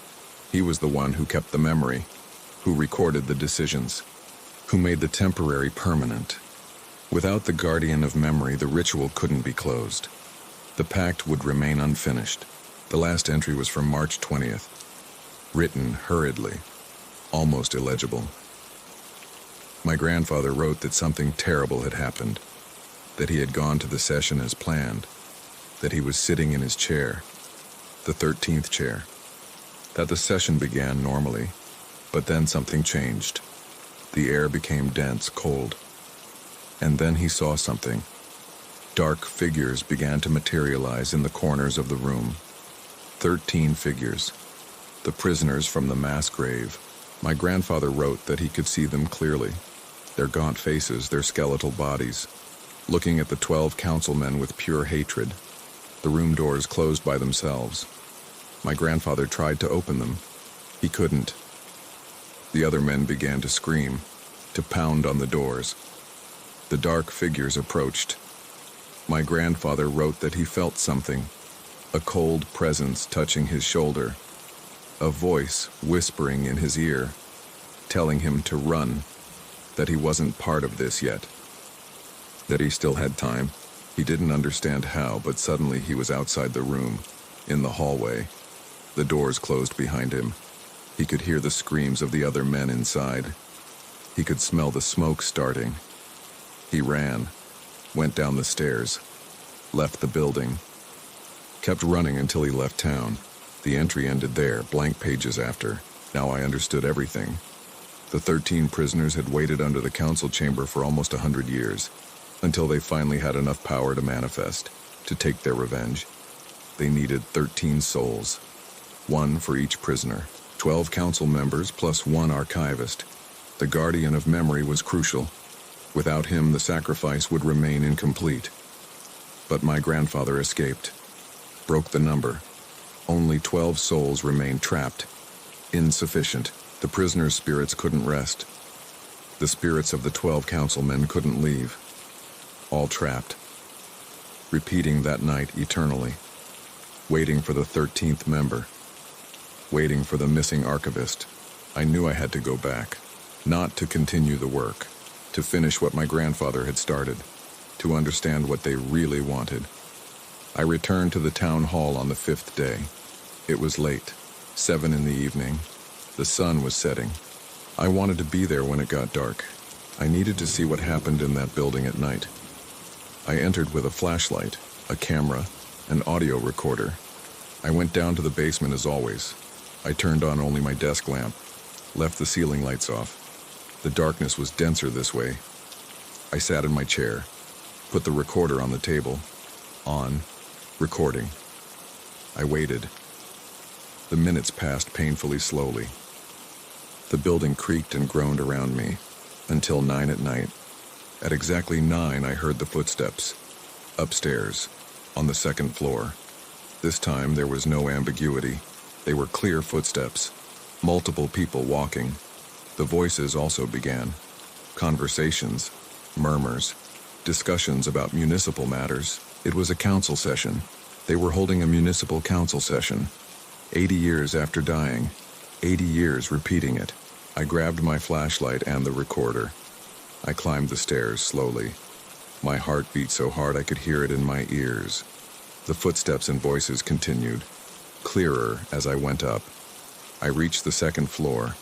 He was the one who kept the memory, who recorded the decisions, who made the temporary permanent. Without the guardian of memory, the ritual couldn't be closed. The pact would remain unfinished. The last entry was from March 20th, written hurriedly, almost illegible. My grandfather wrote that something terrible had happened, that he had gone to the session as planned, that he was sitting in his chair, the 13th chair, that the session began normally, but then something changed. The air became dense, cold. And then he saw something. Dark figures began to materialize in the corners of the room. 13 figures. The prisoners from the mass grave. My grandfather wrote that he could see them clearly. Their gaunt faces, their skeletal bodies. Looking at the 12 councilmen with pure hatred. The room doors closed by themselves. My grandfather tried to open them. He couldn't. The other men began to scream, to pound on the doors. The dark figures approached. My grandfather wrote that he felt something, a cold presence touching his shoulder, a voice whispering in his ear, telling him to run, that he wasn't part of this yet, that he still had time. He didn't understand how, but suddenly he was outside the room, in the hallway. The doors closed behind him. He could hear the screams of the other men inside. He could smell the smoke starting. He ran, went down the stairs, left the building, kept running until he left town. The entry ended there, blank pages after. Now I understood everything. The 13 prisoners had waited under the council chamber for almost 100 years, until they finally had enough power to manifest, to take their revenge. They needed 13 souls, 1 for each prisoner, 12 council members plus 1 archivist. The guardian of memory was crucial. Without him, the sacrifice would remain incomplete. But my grandfather escaped, broke the number. Only 12 souls remained trapped. Insufficient. The prisoners' spirits couldn't rest. The spirits of the 12 councilmen couldn't leave. All trapped. Repeating that night eternally. Waiting for the 13th member. Waiting for the missing archivist. I knew I had to go back. Not to continue the work. To finish what my grandfather had started. To understand what they really wanted. I returned to the town hall on the 5th day. It was late, 7 in the evening. The sun was setting. I wanted to be there when it got dark. I needed to see what happened in that building at night. I entered with a flashlight, a camera, an audio recorder. I went down to the basement as always. I turned on only my desk lamp, left the ceiling lights off. The darkness was denser this way. I sat in my chair, put the recorder on the table, on, recording. I waited. The minutes passed painfully slowly. The building creaked and groaned around me, until 9 at night. At exactly 9, I heard the footsteps, upstairs, on the 2nd floor. This time there was no ambiguity. They were clear footsteps, multiple people walking. The voices also began. Conversations, murmurs, discussions about municipal matters. It was a council session. They were holding a municipal council session. 80 years after dying, 80 years repeating it. I grabbed my flashlight and the recorder. I climbed the stairs slowly. My heart beat so hard I could hear it in my ears. The footsteps and voices continued, clearer as I went up. I reached the 2nd floor.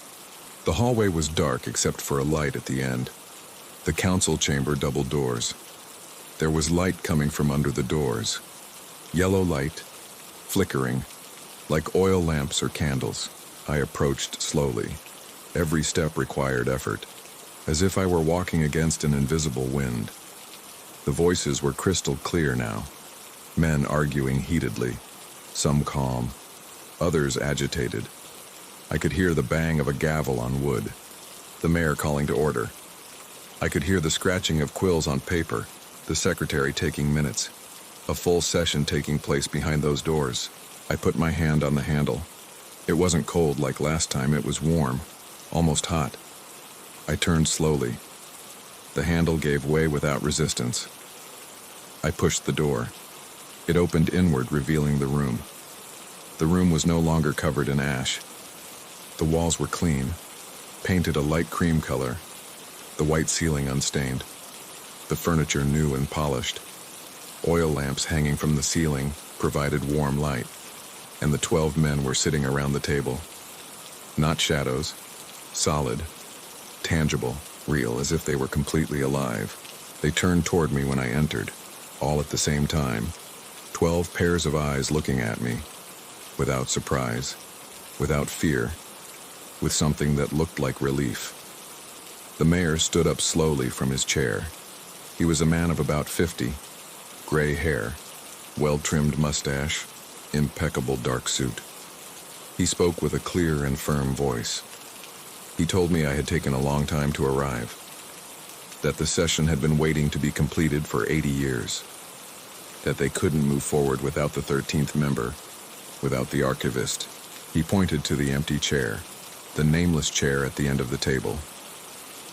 The hallway was dark except for a light at the end. The council chamber double doors. There was light coming from under the doors. Yellow light, flickering, like oil lamps or candles. I approached slowly. Every step required effort, as if I were walking against an invisible wind. The voices were crystal clear now. Men arguing heatedly, some calm, others agitated. I could hear the bang of a gavel on wood, the mayor calling to order. I could hear the scratching of quills on paper, the secretary taking minutes. A full session taking place behind those doors. I put my hand on the handle. It wasn't cold like last time, it was warm, almost hot. I turned slowly. The handle gave way without resistance. I pushed the door. It opened inward, revealing the room. The room was no longer covered in ash. The walls were clean, painted a light cream color, the white ceiling unstained, the furniture new and polished. Oil lamps hanging from the ceiling provided warm light, and the 12 men were sitting around the table. Not shadows, solid, tangible, real, as if they were completely alive. They turned toward me when I entered, all at the same time. 12 pairs of eyes looking at me, without surprise, without fear, with something that looked like relief. The mayor stood up slowly from his chair. He was a man of about 50, gray hair, well-trimmed mustache, impeccable dark suit. He spoke with a clear and firm voice. He told me I had taken a long time to arrive, that the session had been waiting to be completed for 80 years, that they couldn't move forward without the 13th member, without the archivist. He pointed to the empty chair, the nameless chair at the end of the table.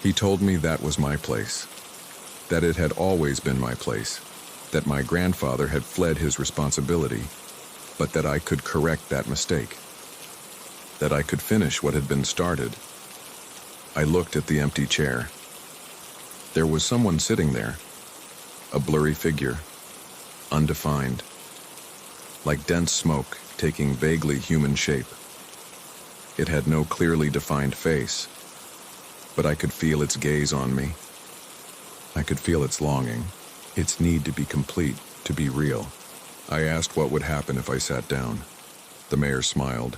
He told me that was my place, that it had always been my place, that my grandfather had fled his responsibility, but that I could correct that mistake, that I could finish what had been started. I looked at the empty chair. There was someone sitting there, a blurry figure, undefined, like dense smoke taking vaguely human shape. It had no clearly defined face, but I could feel its gaze on me. I could feel its longing, its need to be complete, to be real. I asked what would happen if I sat down. The mayor smiled,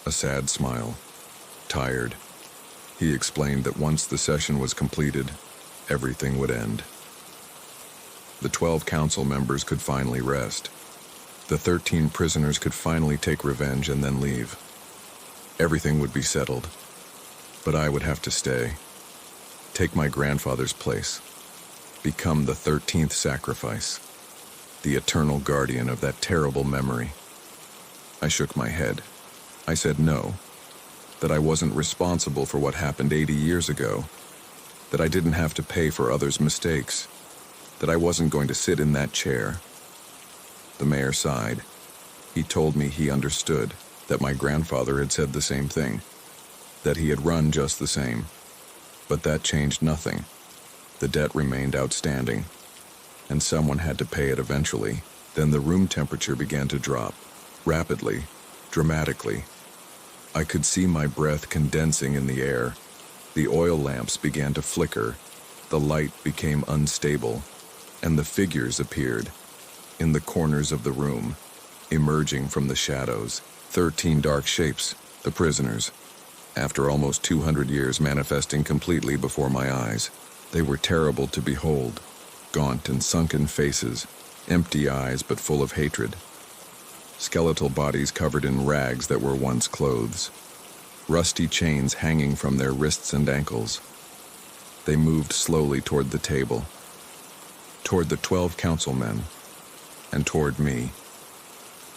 a sad smile, tired. He explained that once the session was completed, everything would end. The 12 council members could finally rest. The 13 prisoners could finally take revenge and then leave. Everything would be settled, but I would have to stay, take my grandfather's place, become the 13th sacrifice, the eternal guardian of that terrible memory. I shook my head. I said no, that I wasn't responsible for what happened 80 years ago, that I didn't have to pay for others' mistakes, that I wasn't going to sit in that chair. The mayor sighed. He told me he understood, that my grandfather had said the same thing, that he had run just the same. But that changed nothing. The debt remained outstanding, and someone had to pay it eventually. Then the room temperature began to drop, rapidly, dramatically. I could see my breath condensing in the air. The oil lamps began to flicker, the light became unstable, and the figures appeared in the corners of the room, emerging from the shadows. 13 dark shapes, the prisoners, after almost 200 years manifesting completely before my eyes. They were terrible to behold, gaunt and sunken faces, empty eyes but full of hatred. Skeletal bodies covered in rags that were once clothes, rusty chains hanging from their wrists and ankles. They moved slowly toward the table, toward the 12 councilmen, and toward me.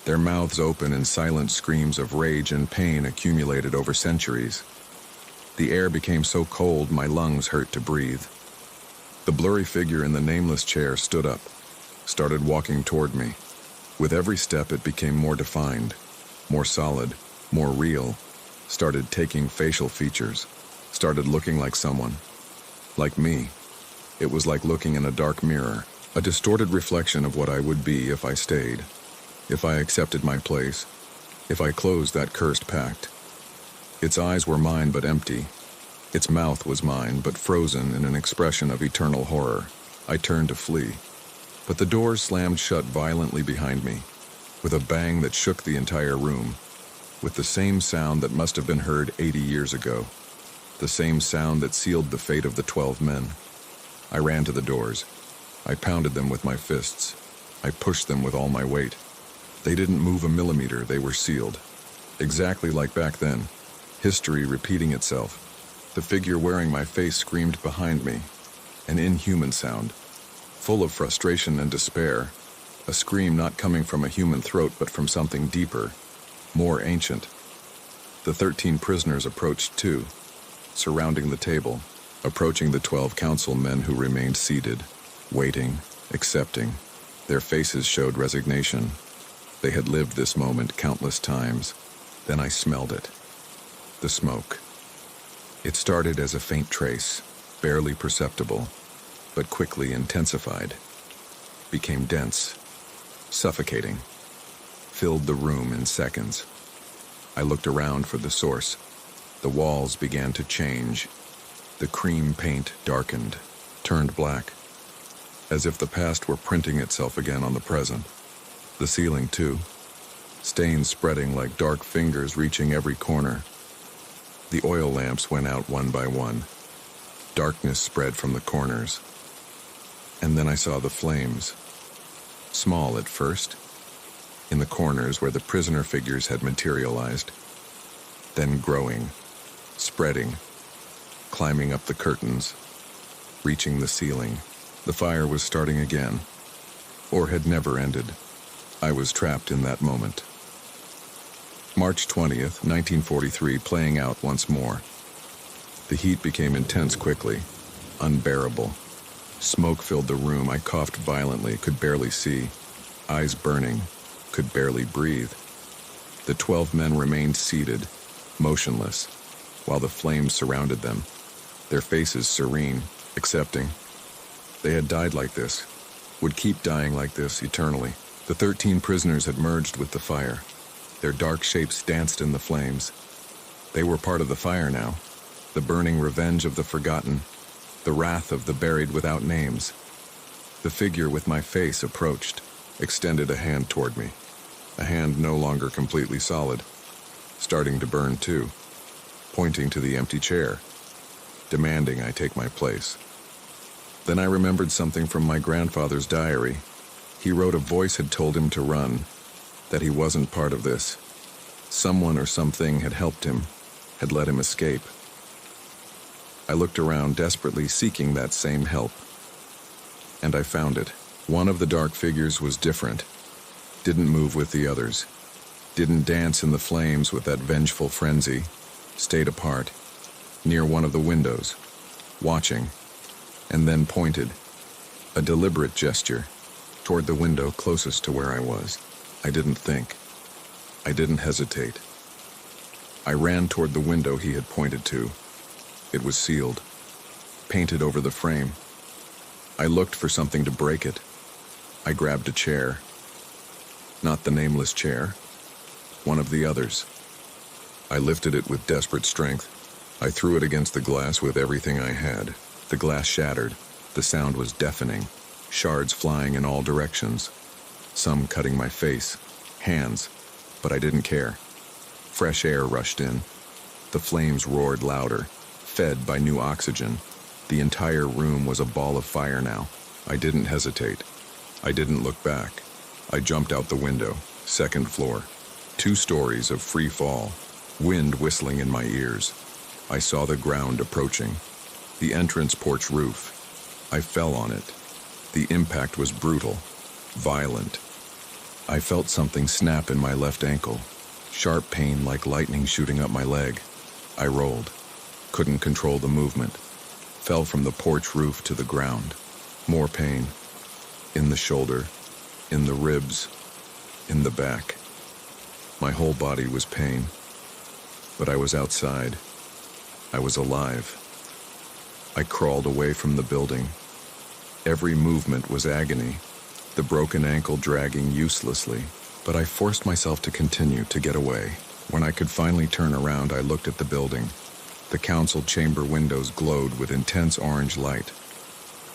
Their mouths open in silent screams of rage and pain accumulated over centuries. The air became so cold my lungs hurt to breathe. The blurry figure in the nameless chair stood up, started walking toward me. With every step it became more defined, more solid, more real, started taking facial features, started looking like someone, like me. It was like looking in a dark mirror, a distorted reflection of what I would be if I stayed, if I accepted my place, if I closed that cursed pact. Its eyes were mine but empty, Its mouth was mine, but frozen in an expression of eternal horror. I turned to flee, but the doors slammed shut violently behind me, with a bang that shook the entire room, with the same sound that must have been heard 80 years ago, the same sound that sealed the fate of the 12 men. I ran to the doors. I pounded them with my fists. I pushed them with all my weight. They didn't move a millimeter, they were sealed. Exactly like back then, history repeating itself. The figure wearing my face screamed behind me, an inhuman sound, full of frustration and despair, a scream not coming from a human throat but from something deeper, more ancient. The 13 prisoners approached too, surrounding the table, approaching the 12 council men who remained seated, waiting, accepting. Their faces showed resignation. They had lived this moment countless times. Then I smelled it. The smoke. It started as a faint trace, barely perceptible, but quickly intensified, became dense, suffocating, filled the room in seconds. I looked around for the source. The walls began to change. The cream paint darkened, turned black, as if the past were printing itself again on the present. The ceiling, too, stains spreading like dark fingers reaching every corner. The oil lamps went out one by one. Darkness spread from the corners. And then I saw the flames. Small at first, in the corners where the prisoner figures had materialized. Then growing, spreading, climbing up the curtains, reaching the ceiling. The fire was starting again, or had never ended. I was trapped in that moment. March 20th, 1943, playing out once more. The heat became intense quickly, unbearable. Smoke filled the room. I coughed violently, could barely see. Eyes burning, could barely breathe. The 12 men remained seated, motionless, while the flames surrounded them, their faces serene, accepting. They had died like this, would keep dying like this eternally. The 13 prisoners had merged with the fire. Their dark shapes danced in the flames. They were part of the fire now, the burning revenge of the forgotten, the wrath of the buried without names. The figure with my face approached, extended a hand toward me, a hand no longer completely solid, starting to burn too, pointing to the empty chair, demanding I take my place. Then I remembered something from my grandfather's diary. He wrote a voice had told him to run, that he wasn't part of this. Someone or something had helped him, had let him escape. I looked around desperately seeking that same help. And I found it. One of the dark figures was different, didn't move with the others, didn't dance in the flames with that vengeful frenzy, stayed apart, near one of the windows, watching, and then pointed, a deliberate gesture, toward the window closest to where I was. I didn't think. I didn't hesitate. I ran toward the window he had pointed to. It was sealed, painted over the frame. I looked for something to break it. I grabbed a chair. Not the nameless chair. One of the others. I lifted it with desperate strength. I threw it against the glass with everything I had. The glass shattered. The sound was deafening. Shards flying in all directions. Some cutting my face, hands, but I didn't care. Fresh air rushed in. The flames roared louder, fed by new oxygen. The entire room was a ball of fire now. I didn't hesitate. I didn't look back. I jumped out the window, second floor. 2 stories of free fall, wind whistling in my ears. I saw the ground approaching. The entrance porch roof. I fell on it. The impact was brutal, violent. I felt something snap in my left ankle, sharp pain like lightning shooting up my leg. I rolled, couldn't control the movement, fell from the porch roof to the ground. More pain, in the shoulder, in the ribs, in the back. My whole body was pain, but I was outside. I was alive. I crawled away from the building. Every movement was agony, the broken ankle dragging uselessly, but I forced myself to continue, to get away. When I could finally turn around, I looked at the building. The council chamber windows glowed with intense orange light.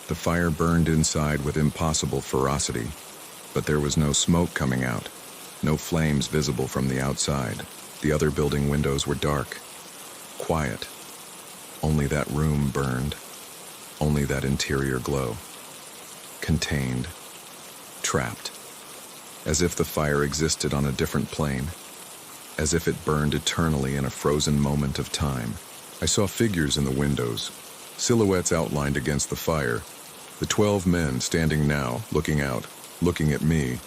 The fire burned inside with impossible ferocity, but there was no smoke coming out, no flames visible from the outside. The other building windows were dark, quiet. Only that room burned, only that interior glow. Contained, trapped, as if the fire existed on a different plane, as if it burned eternally in a frozen moment of time. I saw figures in the windows, silhouettes outlined against the fire, the 12 men standing now, looking out, looking at me,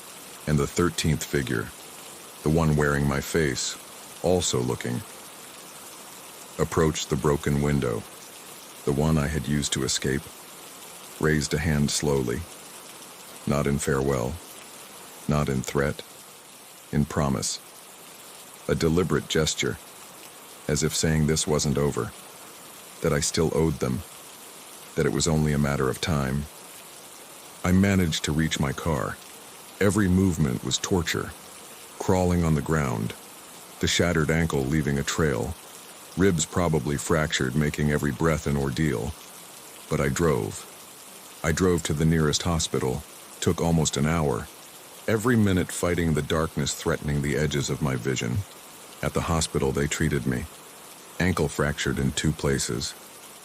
and the 13th figure, the one wearing my face, also looking. Approached the broken window, the one I had used to escape, raised a hand slowly, not in farewell, not in threat, in promise. A deliberate gesture, as if saying this wasn't over, that I still owed them, that it was only a matter of time. I managed to reach my car. Every movement was torture, crawling on the ground, the shattered ankle leaving a trail, ribs probably fractured, making every breath an ordeal. But I drove. I drove to the nearest hospital, took almost an hour, every minute fighting the darkness threatening the edges of my vision. At the hospital, they treated me. Ankle fractured in 2 places,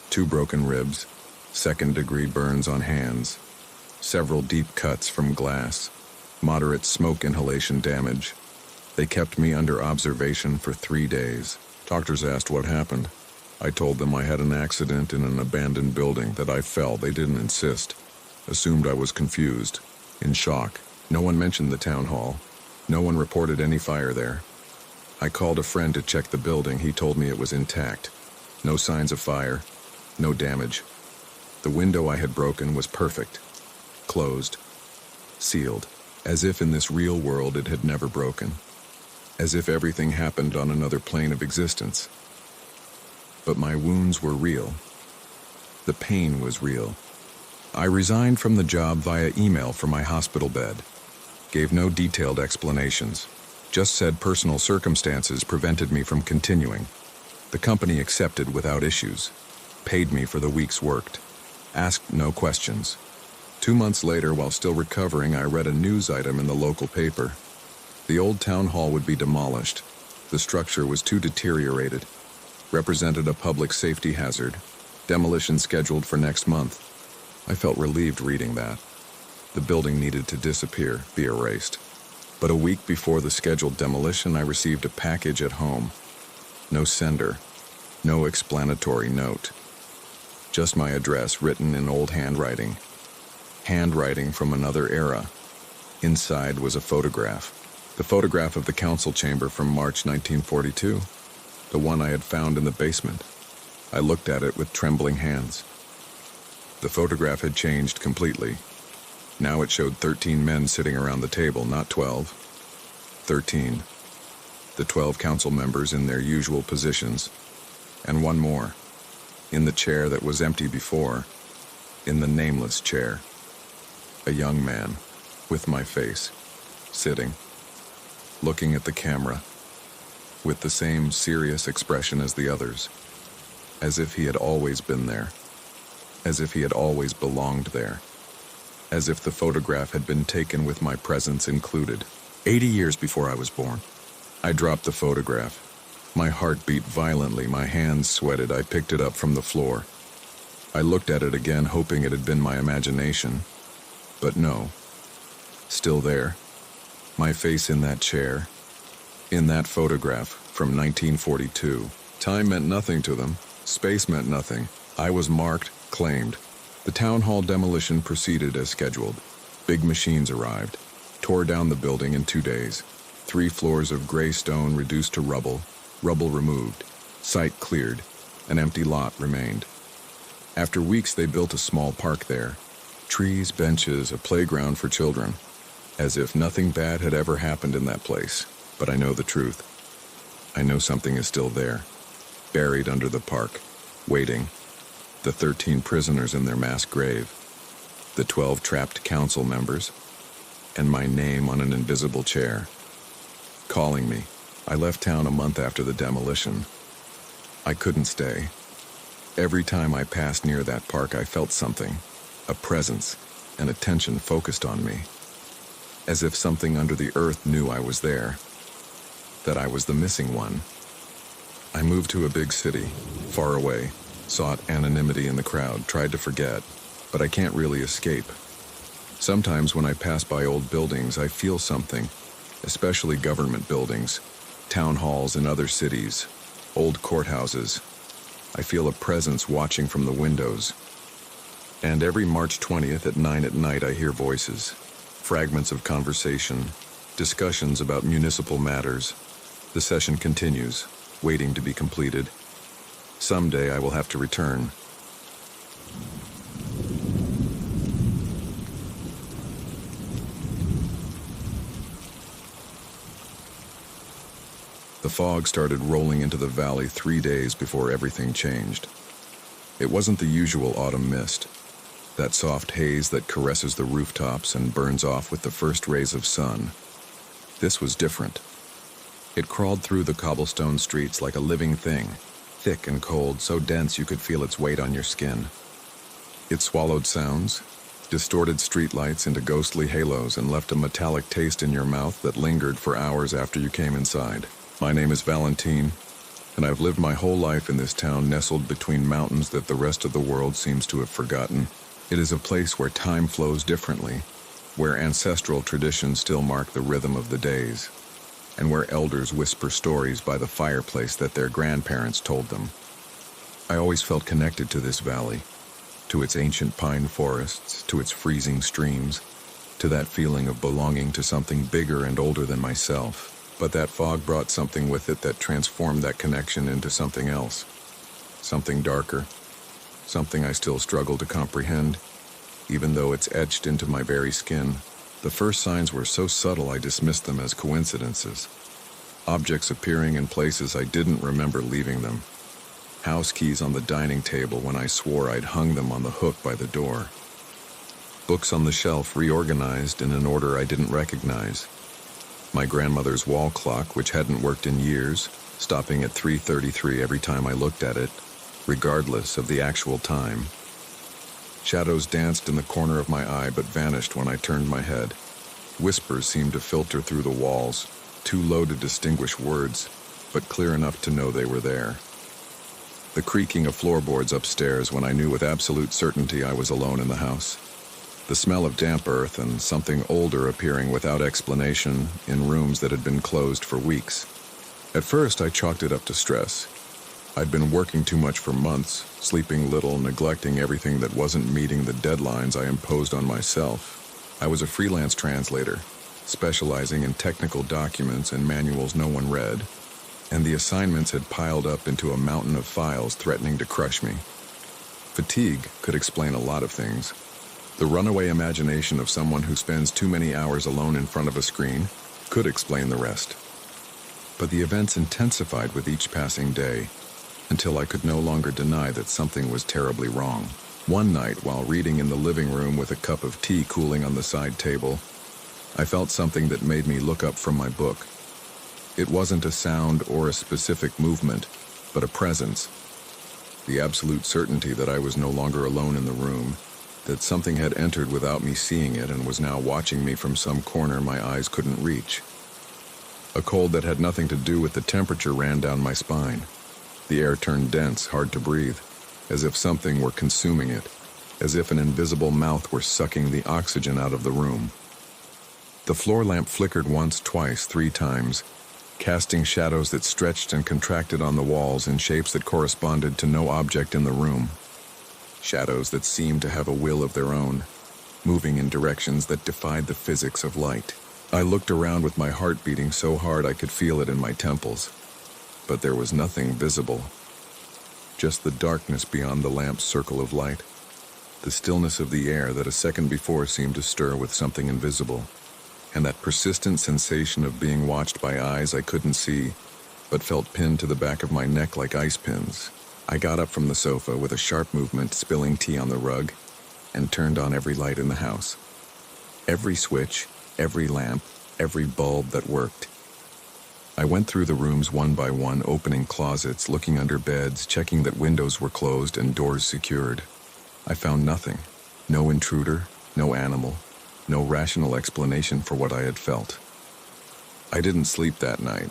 2 broken ribs, second-degree burns on hands, several deep cuts from glass, moderate smoke inhalation damage. They kept me under observation for 3 days. Doctors asked what happened. I told them I had an accident in an abandoned building, that I fell. They didn't insist. Assumed I was confused, in shock. No one mentioned the town hall. No one reported any fire there. I called a friend to check the building. He told me it was intact. No signs of fire, no damage. The window I had broken was perfect, closed, sealed, as if in this real world it had never broken, as if everything happened on another plane of existence. But my wounds were real. The pain was real. I resigned from the job via email from my hospital bed. Gave no detailed explanations. Just said personal circumstances prevented me from continuing. The company accepted without issues. Paid me for the weeks worked. Asked no questions. 2 months later, while still recovering, I read a news item in the local paper. The old town hall would be demolished. The structure was too deteriorated. Represented a public safety hazard. Demolition scheduled for next month. I felt relieved reading that. The building needed to disappear, be erased. But a week before the scheduled demolition, I received a package at home. No sender, no explanatory note. Just my address written in old handwriting. Handwriting from another era. Inside was a photograph. The photograph of the council chamber from March 1942. The one I had found in the basement. I looked at it with trembling hands. The photograph had changed completely. Now it showed 13 men sitting around the table, not 12. 13. The 12 council members in their usual positions. And one more. In the chair that was empty before. In the nameless chair. A young man, with my face, sitting, looking at the camera, with the same serious expression as the others, as if he had always been there, as if he had always belonged there, as if the photograph had been taken with my presence included, 80 years before I was born. I dropped the photograph. My heart beat violently, my hands sweated. I picked it up from the floor. I looked at it again, hoping it had been my imagination. But no. Still there. My face in that chair. In that photograph from 1942. Time meant nothing to them. Space meant nothing. I was marked, claimed. The town hall demolition proceeded as scheduled. Big machines arrived. Tore down the building in 2 days. 3 floors of gray stone reduced to rubble. Rubble removed. Site cleared. An empty lot remained. After weeks, they built a small park there. Trees, benches, a playground for children. As if nothing bad had ever happened in that place. But I know the truth. I know something is still there. Buried under the park. Waiting. The 13 prisoners in their mass grave. The 12 trapped council members. And my name on an invisible chair. Calling me. I left town a month after the demolition. I couldn't stay. Every time I passed near that park, I felt something, a presence, an attention focused on me, as if something under the earth knew I was there, that I was the missing one. I moved to a big city, far away, sought anonymity in the crowd, tried to forget, but I can't really escape. Sometimes when I pass by old buildings, I feel something, especially government buildings, town halls in other cities, old courthouses. I feel a presence watching from the windows. And every March 20th at 9 at night, I hear voices, fragments of conversation, discussions about municipal matters. The session continues, waiting to be completed. Someday I will have to return. The fog started rolling into the valley 3 days before everything changed. It wasn't the usual autumn mist, that soft haze that caresses the rooftops and burns off with the first rays of sun. This was different. It crawled through the cobblestone streets like a living thing, thick and cold, so dense you could feel its weight on your skin. It swallowed sounds, distorted streetlights into ghostly halos, and left a metallic taste in your mouth that lingered for hours after you came inside. My name is Valentine, and I've lived my whole life in this town nestled between mountains that the rest of the world seems to have forgotten. It is a place where time flows differently, where ancestral traditions still mark the rhythm of the days, and where elders whisper stories by the fireplace that their grandparents told them. I always felt connected to this valley, to its ancient pine forests, to its freezing streams, to that feeling of belonging to something bigger and older than myself. But that fog brought something with it that transformed that connection into something else, something darker, something I still struggle to comprehend, even though it's etched into my very skin. The first signs were so subtle I dismissed them as coincidences, objects appearing in places I didn't remember leaving them, house keys on the dining table when I swore I'd hung them on the hook by the door, books on the shelf reorganized in an order I didn't recognize, my grandmother's wall clock, which hadn't worked in years, stopping at 3:33 every time I looked at it, regardless of the actual time. Shadows danced in the corner of my eye but vanished when I turned my head. Whispers seemed to filter through the walls, too low to distinguish words, but clear enough to know they were there. The creaking of floorboards upstairs when I knew with absolute certainty I was alone in the house. The smell of damp earth and something older appearing without explanation in rooms that had been closed for weeks. At first, I chalked it up to stress. I'd been working too much for months, sleeping little, neglecting everything that wasn't meeting the deadlines I imposed on myself. I was a freelance translator, specializing in technical documents and manuals no one read, and the assignments had piled up into a mountain of files threatening to crush me. Fatigue could explain a lot of things. The runaway imagination of someone who spends too many hours alone in front of a screen could explain the rest. But the events intensified with each passing day, until I could no longer deny that something was terribly wrong. One night, while reading in the living room with a cup of tea cooling on the side table, I felt something that made me look up from my book. It wasn't a sound or a specific movement, but a presence. The absolute certainty that I was no longer alone in the room, that something had entered without me seeing it and was now watching me from some corner my eyes couldn't reach. A cold that had nothing to do with the temperature ran down my spine. The air turned dense, hard to breathe, as if something were consuming it, as if an invisible mouth were sucking the oxygen out of the room. The floor lamp flickered once, twice, 3 times, casting shadows that stretched and contracted on the walls in shapes that corresponded to no object in the room. Shadows that seemed to have a will of their own, moving in directions that defied the physics of light. I looked around with my heart beating so hard I could feel it in my temples, but there was nothing visible. Just the darkness beyond the lamp's circle of light, the stillness of the air that a second before seemed to stir with something invisible, and that persistent sensation of being watched by eyes I couldn't see, but felt pinned to the back of my neck like ice pins. I got up from the sofa with a sharp movement, spilling tea on the rug, and turned on every light in the house. Every switch, every lamp, every bulb that worked. I went through the rooms one by one, opening closets, looking under beds, checking that windows were closed and doors secured. I found nothing. No intruder, no animal, no rational explanation for what I had felt. I didn't sleep that night.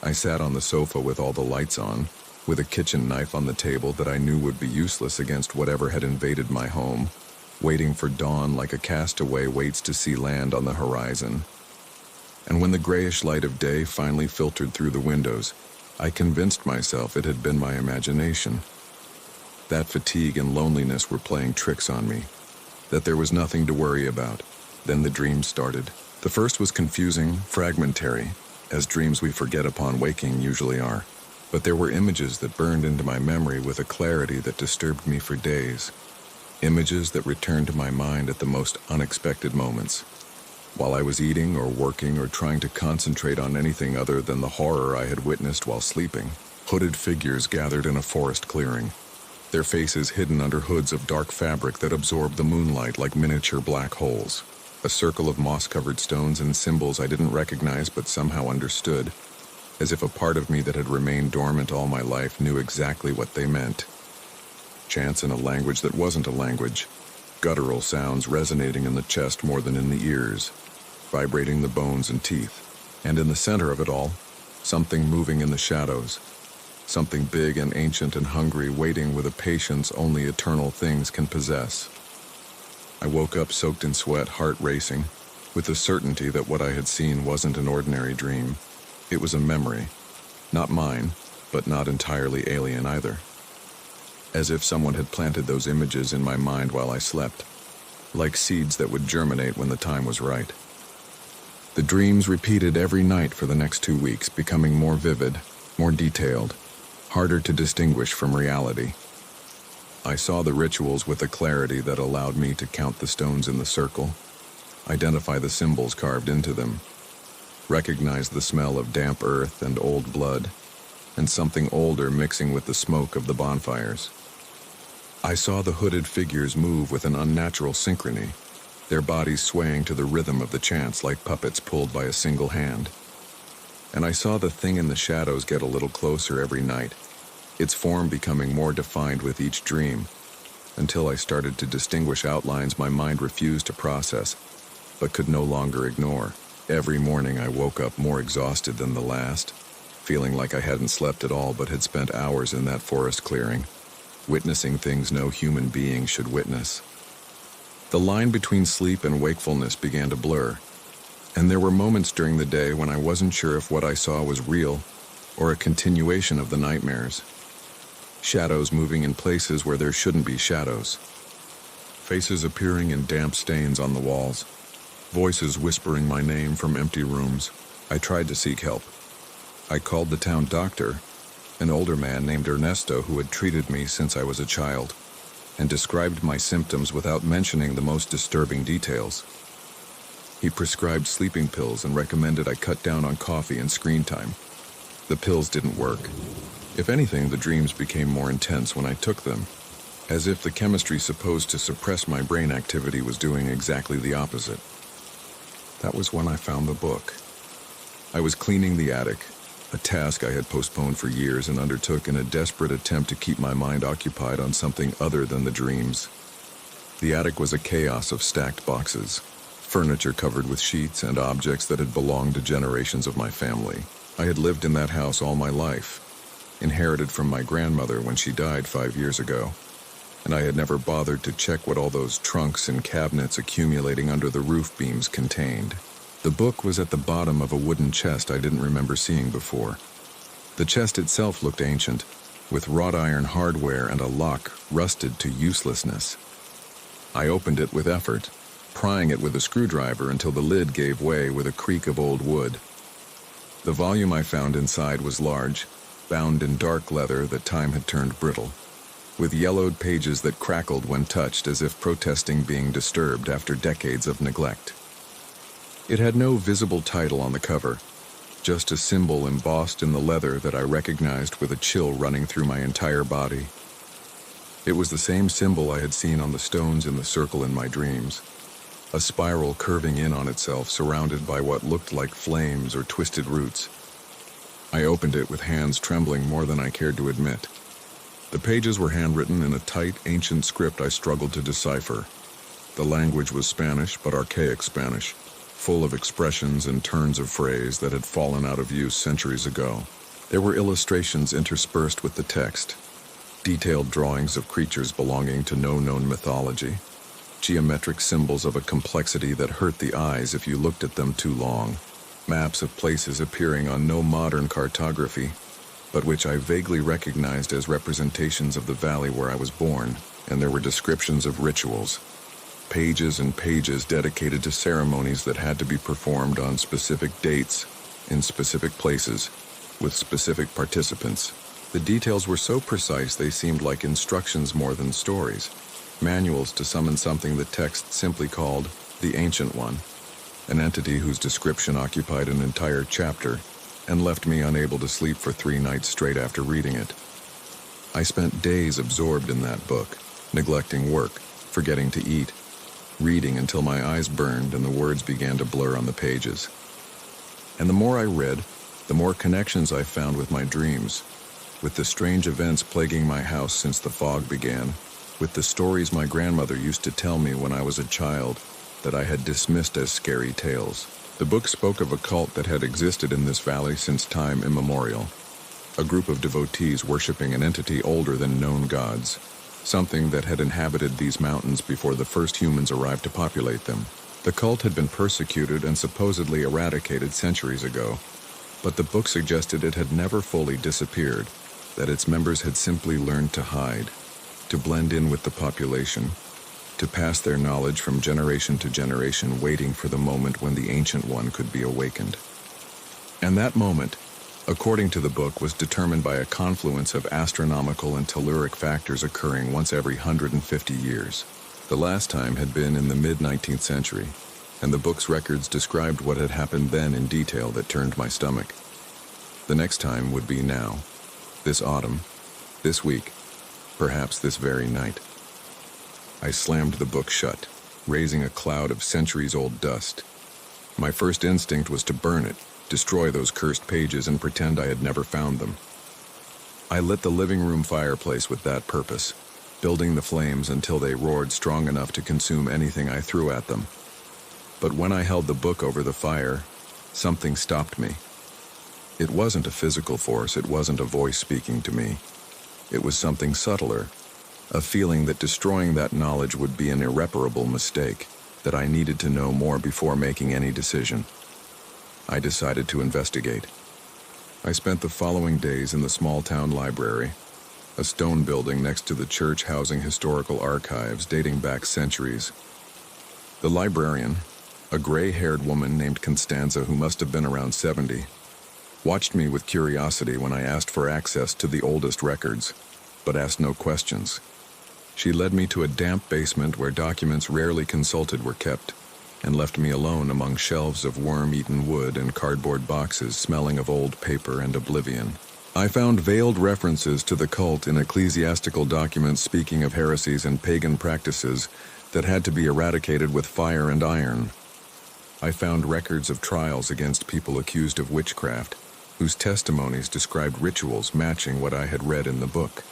I sat on the sofa with all the lights on, with a kitchen knife on the table that I knew would be useless against whatever had invaded my home, waiting for dawn like a castaway waits to see land on the horizon. And when the grayish light of day finally filtered through the windows, I convinced myself it had been my imagination. That fatigue and loneliness were playing tricks on me, that there was nothing to worry about. Then the dreams started. The first was confusing, fragmentary, as dreams we forget upon waking usually are. But there were images that burned into my memory with a clarity that disturbed me for days. Images that returned to my mind at the most unexpected moments. While I was eating or working or trying to concentrate on anything other than the horror I had witnessed while sleeping, hooded figures gathered in a forest clearing, their faces hidden under hoods of dark fabric that absorbed the moonlight like miniature black holes. A circle of moss-covered stones and symbols I didn't recognize but somehow understood, as if a part of me that had remained dormant all my life knew exactly what they meant. Chants in a language that wasn't a language, guttural sounds resonating in the chest more than in the ears, vibrating the bones and teeth, and in the center of it all, something moving in the shadows, something big and ancient and hungry, waiting with a patience only eternal things can possess. I woke up soaked in sweat, heart racing, with the certainty that what I had seen wasn't an ordinary dream. It was a memory, not mine, but not entirely alien either. As if someone had planted those images in my mind while I slept, like seeds that would germinate when the time was right. The dreams repeated every night for the next 2 weeks, becoming more vivid, more detailed, harder to distinguish from reality. I saw the rituals with a clarity that allowed me to count the stones in the circle, identify the symbols carved into them, recognize the smell of damp earth and old blood, and something older mixing with the smoke of the bonfires. I saw the hooded figures move with an unnatural synchrony, their bodies swaying to the rhythm of the chants like puppets pulled by a single hand. And I saw the thing in the shadows get a little closer every night, its form becoming more defined with each dream, until I started to distinguish outlines my mind refused to process, but could no longer ignore. Every morning I woke up more exhausted than the last, feeling like I hadn't slept at all but had spent hours in that forest clearing, witnessing things no human being should witness. The line between sleep and wakefulness began to blur, and there were moments during the day when I wasn't sure if what I saw was real or a continuation of the nightmares. Shadows moving in places where there shouldn't be shadows. Faces appearing in damp stains on the walls. Voices whispering my name from empty rooms. I tried to seek help. I called the town doctor, an older man named Ernesto who had treated me since I was a child, and described my symptoms without mentioning the most disturbing details. He prescribed sleeping pills and recommended I cut down on coffee and screen time. The pills didn't work. If anything, the dreams became more intense when I took them, as if the chemistry supposed to suppress my brain activity was doing exactly the opposite. That was when I found the book. I was cleaning the attic, a task I had postponed for years and undertook in a desperate attempt to keep my mind occupied on something other than the dreams. The attic was a chaos of stacked boxes, furniture covered with sheets and objects that had belonged to generations of my family. I had lived in that house all my life, inherited from my grandmother when she died 5 years ago, and I had never bothered to check what all those trunks and cabinets accumulating under the roof beams contained. The book was at the bottom of a wooden chest I didn't remember seeing before. The chest itself looked ancient, with wrought iron hardware and a lock rusted to uselessness. I opened it with effort, prying it with a screwdriver until the lid gave way with a creak of old wood. The volume I found inside was large, bound in dark leather that time had turned brittle, with yellowed pages that crackled when touched as if protesting being disturbed after decades of neglect. It had no visible title on the cover, just a symbol embossed in the leather that I recognized with a chill running through my entire body. It was the same symbol I had seen on the stones in the circle in my dreams, a spiral curving in on itself surrounded by what looked like flames or twisted roots. I opened it with hands trembling more than I cared to admit. The pages were handwritten in a tight, ancient script I struggled to decipher. The language was Spanish, but archaic Spanish, full of expressions and turns of phrase that had fallen out of use centuries ago. There were illustrations interspersed with the text, detailed drawings of creatures belonging to no known mythology, geometric symbols of a complexity that hurt the eyes if you looked at them too long, maps of places appearing on no modern cartography, but which I vaguely recognized as representations of the valley where I was born, and there were descriptions of rituals, pages and pages dedicated to ceremonies that had to be performed on specific dates, in specific places, with specific participants. The details were so precise they seemed like instructions more than stories, manuals to summon something the text simply called the Ancient One, an entity whose description occupied an entire chapter and left me unable to sleep for 3 nights straight after reading it. I spent days absorbed in that book, neglecting work, forgetting to eat, reading until my eyes burned and the words began to blur on the pages. And the more I read, the more connections I found with my dreams, with the strange events plaguing my house since the fog began, with the stories my grandmother used to tell me when I was a child that I had dismissed as scary tales. The book spoke of a cult that had existed in this valley since time immemorial, a group of devotees worshiping an entity older than known gods, something that had inhabited these mountains before the first humans arrived to populate them. The cult had been persecuted and supposedly eradicated centuries ago, but the book suggested it had never fully disappeared, that its members had simply learned to hide, to blend in with the population, to pass their knowledge from generation to generation, waiting for the moment when the Ancient One could be awakened. And that moment, according to the book, was determined by a confluence of astronomical and telluric factors occurring once every 150 years. The last time had been in the mid-19th century, and the book's records described what had happened then in detail that turned my stomach. The next time would be now, this autumn, this week, perhaps this very night. I slammed the book shut, raising a cloud of centuries-old dust. My first instinct was to burn it, destroy those cursed pages, and pretend I had never found them. I lit the living room fireplace with that purpose, building the flames until they roared strong enough to consume anything I threw at them. But when I held the book over the fire, something stopped me. It wasn't a physical force, it wasn't a voice speaking to me. It was something subtler, a feeling that destroying that knowledge would be an irreparable mistake, that I needed to know more before making any decision. I decided to investigate. I spent the following days in the small-town library, a stone building next to the church housing historical archives dating back centuries. The librarian, a gray-haired woman named Constanza who must have been around 70, watched me with curiosity when I asked for access to the oldest records, but asked no questions. She led me to a damp basement where documents rarely consulted were kept, and left me alone among shelves of worm-eaten wood and cardboard boxes smelling of old paper and oblivion. I found veiled references to the cult in ecclesiastical documents speaking of heresies and pagan practices that had to be eradicated with fire and iron. I found records of trials against people accused of witchcraft, whose testimonies described rituals matching what I had read in the book.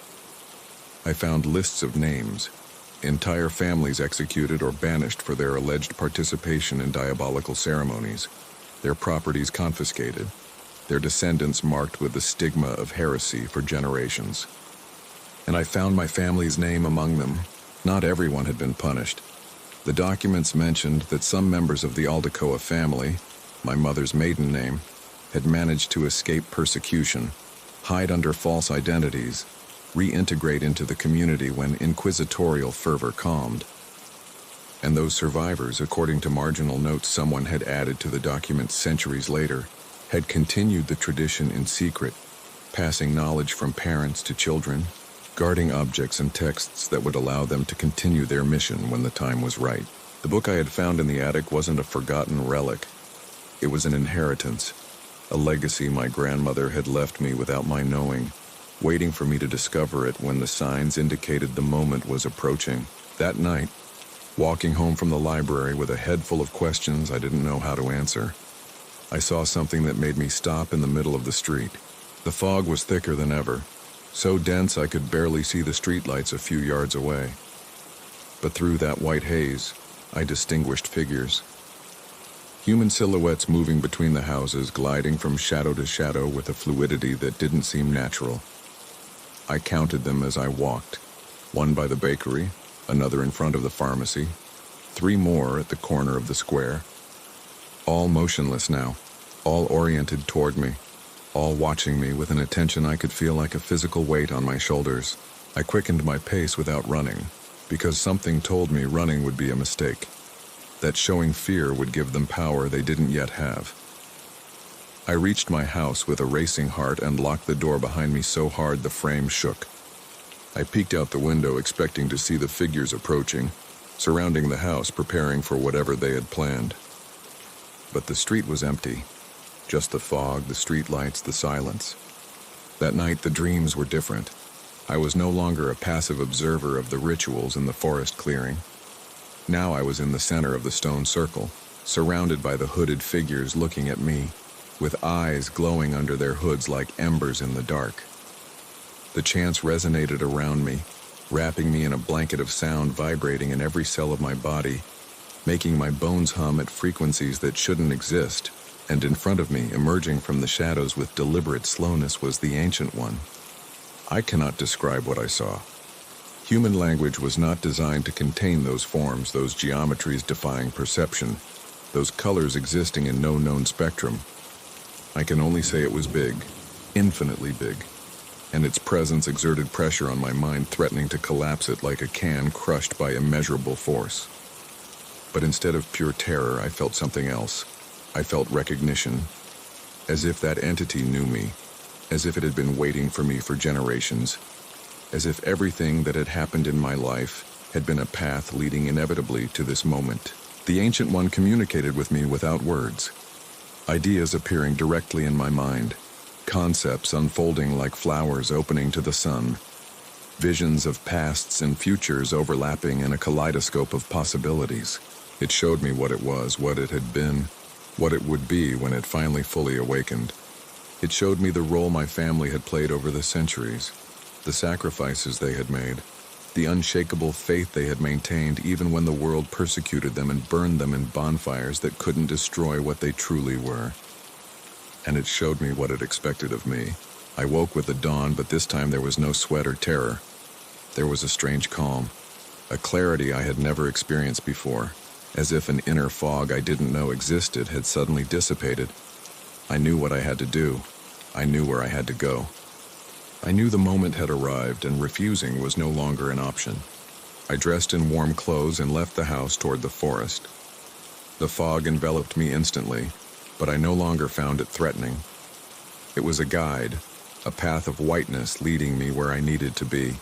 I found lists of names, entire families executed or banished for their alleged participation in diabolical ceremonies, their properties confiscated, their descendants marked with the stigma of heresy for generations. And I found my family's name among them. Not everyone had been punished. The documents mentioned that some members of the Aldecoa family, my mother's maiden name, had managed to escape persecution, hide under false identities, reintegrate into the community when inquisitorial fervor calmed. And those survivors, according to marginal notes someone had added to the documents centuries later, had continued the tradition in secret, passing knowledge from parents to children, guarding objects and texts that would allow them to continue their mission when the time was right. The book I had found in the attic wasn't a forgotten relic. It was an inheritance, a legacy my grandmother had left me without my knowing, waiting for me to discover it when the signs indicated the moment was approaching. That night, walking home from the library with a head full of questions I didn't know how to answer, I saw something that made me stop in the middle of the street. The fog was thicker than ever, so dense I could barely see the streetlights a few yards away. But through that white haze, I distinguished figures. Human silhouettes moving between the houses, gliding from shadow to shadow with a fluidity that didn't seem natural. I counted them as I walked, one by the bakery, another in front of the pharmacy, 3 more at the corner of the square. All motionless now, all oriented toward me, all watching me with an attention I could feel like a physical weight on my shoulders. I quickened my pace without running, because something told me running would be a mistake, that showing fear would give them power they didn't yet have. I reached my house with a racing heart and locked the door behind me so hard the frame shook. I peeked out the window expecting to see the figures approaching, surrounding the house preparing for whatever they had planned. But the street was empty. Just the fog, the street lights, the silence. That night the dreams were different. I was no longer a passive observer of the rituals in the forest clearing. Now I was in the center of the stone circle, surrounded by the hooded figures looking at me, with eyes glowing under their hoods like embers in the dark. The chants resonated around me, wrapping me in a blanket of sound vibrating in every cell of my body, making my bones hum at frequencies that shouldn't exist, and in front of me, emerging from the shadows with deliberate slowness, was the Ancient One. I cannot describe what I saw. Human language was not designed to contain those forms, those geometries defying perception, those colors existing in no known spectrum. I can only say it was big, infinitely big, and its presence exerted pressure on my mind, threatening to collapse it like a can crushed by immeasurable force. But instead of pure terror, I felt something else. I felt recognition, as if that entity knew me, as if it had been waiting for me for generations, as if everything that had happened in my life had been a path leading inevitably to this moment. The Ancient One communicated with me without words, ideas appearing directly in my mind, concepts unfolding like flowers opening to the sun, visions of pasts and futures overlapping in a kaleidoscope of possibilities. It showed me what it was, what it had been, what it would be when it finally fully awakened. It showed me the role my family had played over the centuries, the sacrifices they had made, the unshakable faith they had maintained even when the world persecuted them and burned them in bonfires that couldn't destroy what they truly were. And it showed me what it expected of me. I woke with the dawn, but this time there was no sweat or terror. There was a strange calm, a clarity I had never experienced before, as if an inner fog I didn't know existed had suddenly dissipated. I knew what I had to do. I knew where I had to go. I knew the moment had arrived and refusing was no longer an option. I dressed in warm clothes and left the house toward the forest. The fog enveloped me instantly, but I no longer found it threatening. It was a guide, a path of whiteness leading me where I needed to be.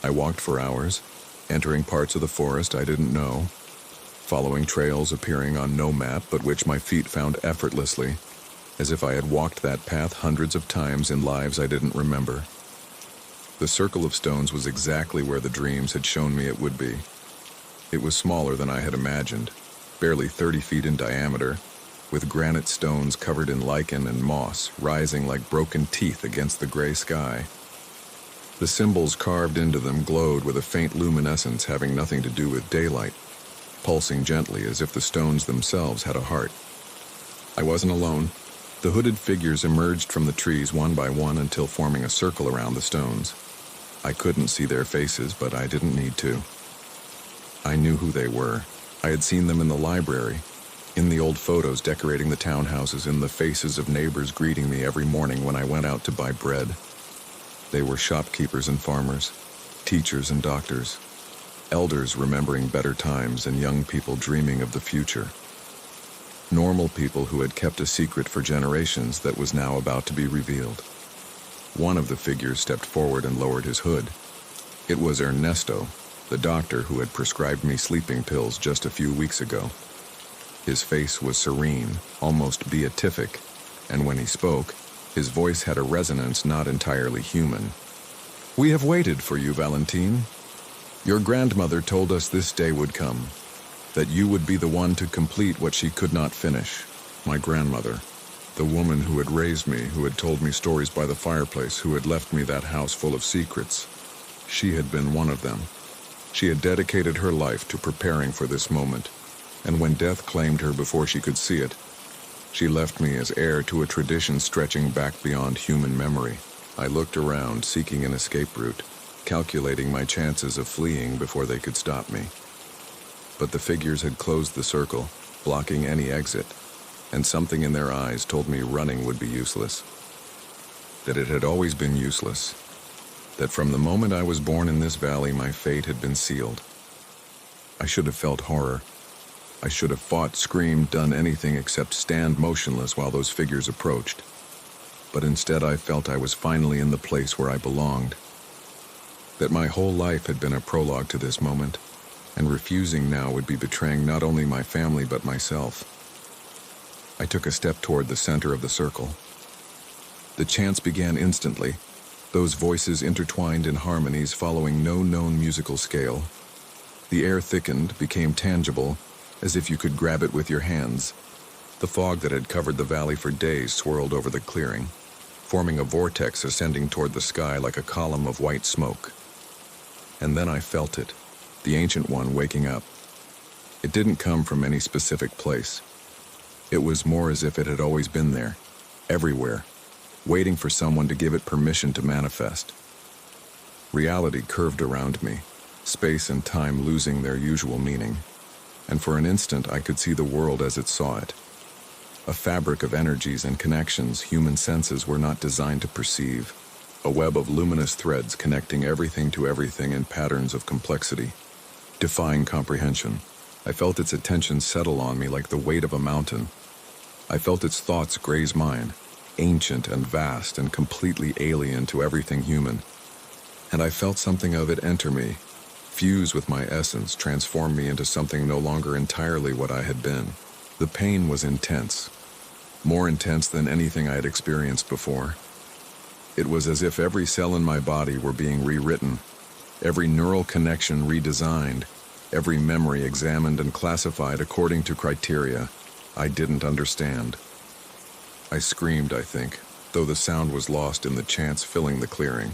I walked for hours, entering parts of the forest I didn't know, following trails appearing on no map but which my feet found effortlessly, as if I had walked that path hundreds of times in lives I didn't remember. The circle of stones was exactly where the dreams had shown me it would be. It was smaller than I had imagined, barely 30 feet in diameter, with granite stones covered in lichen and moss rising like broken teeth against the gray sky. The symbols carved into them glowed with a faint luminescence having nothing to do with daylight, pulsing gently as if the stones themselves had a heart. I wasn't alone. The hooded figures emerged from the trees one by one until forming a circle around the stones. I couldn't see their faces, but I didn't need to. I knew who they were. I had seen them in the library, in the old photos decorating the townhouses, in the faces of neighbors greeting me every morning when I went out to buy bread. They were shopkeepers and farmers, teachers and doctors, elders remembering better times and young people dreaming of the future. Normal people who had kept a secret for generations that was now about to be revealed. One of the figures stepped forward and lowered his hood. It was Ernesto, the doctor who had prescribed me sleeping pills just a few weeks ago. His face was serene, almost beatific, and when he spoke, his voice had a resonance not entirely human. "We have waited for you, Valentine. Your grandmother told us this day would come, that you would be the one to complete what she could not finish." My grandmother. The woman who had raised me, who had told me stories by the fireplace, who had left me that house full of secrets. She had been one of them. She had dedicated her life to preparing for this moment, and when death claimed her before she could see it, she left me as heir to a tradition stretching back beyond human memory. I looked around, seeking an escape route, calculating my chances of fleeing before they could stop me. But the figures had closed the circle, blocking any exit, and something in their eyes told me running would be useless. That it had always been useless. That from the moment I was born in this valley, my fate had been sealed. I should have felt horror. I should have fought, screamed, done anything except stand motionless while those figures approached. But instead I felt I was finally in the place where I belonged. That my whole life had been a prologue to this moment, and refusing now would be betraying not only my family but myself. I took a step toward the center of the circle. The chants began instantly, those voices intertwined in harmonies following no known musical scale. The air thickened, became tangible, as if you could grab it with your hands. The fog that had covered the valley for days swirled over the clearing, forming a vortex ascending toward the sky like a column of white smoke. And then I felt it, the Ancient One waking up. It didn't come from any specific place. It was more as if it had always been there, everywhere, waiting for someone to give it permission to manifest. Reality curved around me, space and time losing their usual meaning, and for an instant I could see the world as it saw it. A fabric of energies and connections human senses were not designed to perceive, a web of luminous threads connecting everything to everything in patterns of complexity, defying comprehension. I felt its attention settle on me like the weight of a mountain. I felt its thoughts graze mine, ancient and vast and completely alien to everything human. And I felt something of it enter me, fuse with my essence, transform me into something no longer entirely what I had been. The pain was intense, more intense than anything I had experienced before. It was as if every cell in my body were being rewritten, every neural connection redesigned, every memory examined and classified according to criteria I didn't understand. I screamed, I think, though the sound was lost in the chants filling the clearing.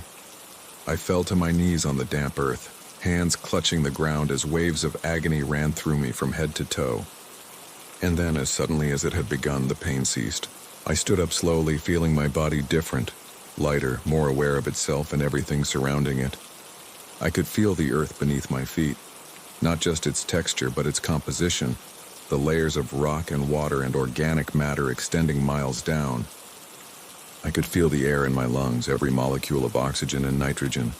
I fell to my knees on the damp earth, hands clutching the ground as waves of agony ran through me from head to toe. And then, as suddenly as it had begun, the pain ceased. I stood up slowly, feeling my body different, lighter, more aware of itself and everything surrounding it. I could feel the earth beneath my feet, not just its texture but its composition, the layers of rock and water and organic matter extending miles down. I could feel the air in my lungs, every molecule of oxygen and nitrogen,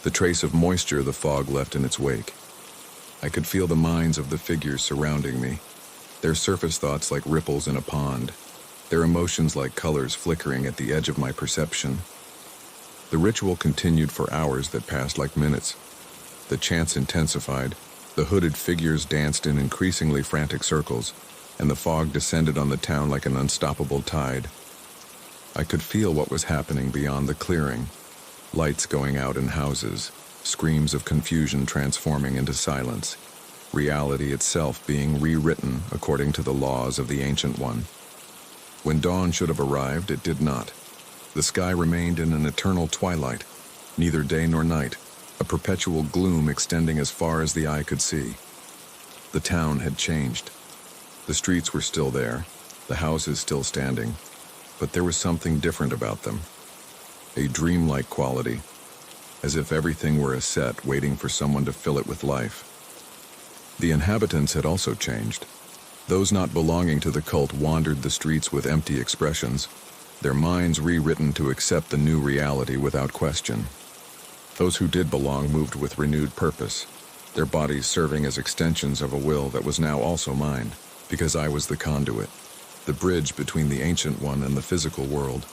the trace of moisture the fog left in its wake. I could feel the minds of the figures surrounding me, their surface thoughts like ripples in a pond, their emotions like colors flickering at the edge of my perception. The ritual continued for hours that passed like minutes. The chants intensified, the hooded figures danced in increasingly frantic circles, and the fog descended on the town like an unstoppable tide. I could feel what was happening beyond the clearing, lights going out in houses, screams of confusion transforming into silence, reality itself being rewritten according to the laws of the Ancient One. When dawn should have arrived, it did not. The sky remained in an eternal twilight, neither day nor night, a perpetual gloom extending as far as the eye could see. The town had changed. The streets were still there, the houses still standing, but there was something different about them. A dreamlike quality, as if everything were a set waiting for someone to fill it with life. The inhabitants had also changed. Those not belonging to the cult wandered the streets with empty expressions, their minds rewritten to accept the new reality without question. Those who did belong moved with renewed purpose, their bodies serving as extensions of a will that was now also mine, because I was the conduit, the bridge between the Ancient One and the physical world.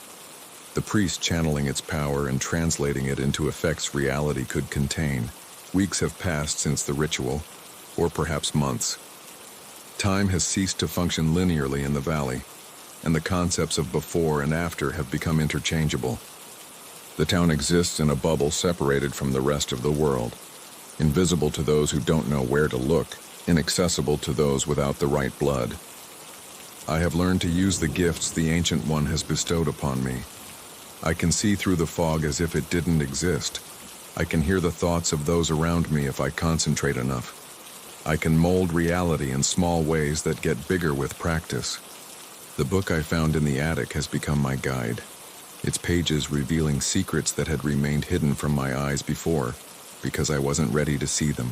The priest channeling its power and translating it into effects reality could contain. Weeks have passed since the ritual, or perhaps months. Time has ceased to function linearly in the valley, and the concepts of before and after have become interchangeable. The town exists in a bubble separated from the rest of the world, invisible to those who don't know where to look, inaccessible to those without the right blood. I have learned to use the gifts the Ancient One has bestowed upon me. I can see through the fog as if it didn't exist. I can hear the thoughts of those around me if I concentrate enough. I can mold reality in small ways that get bigger with practice. The book I found in the attic has become my guide, its pages revealing secrets that had remained hidden from my eyes before, because I wasn't ready to see them.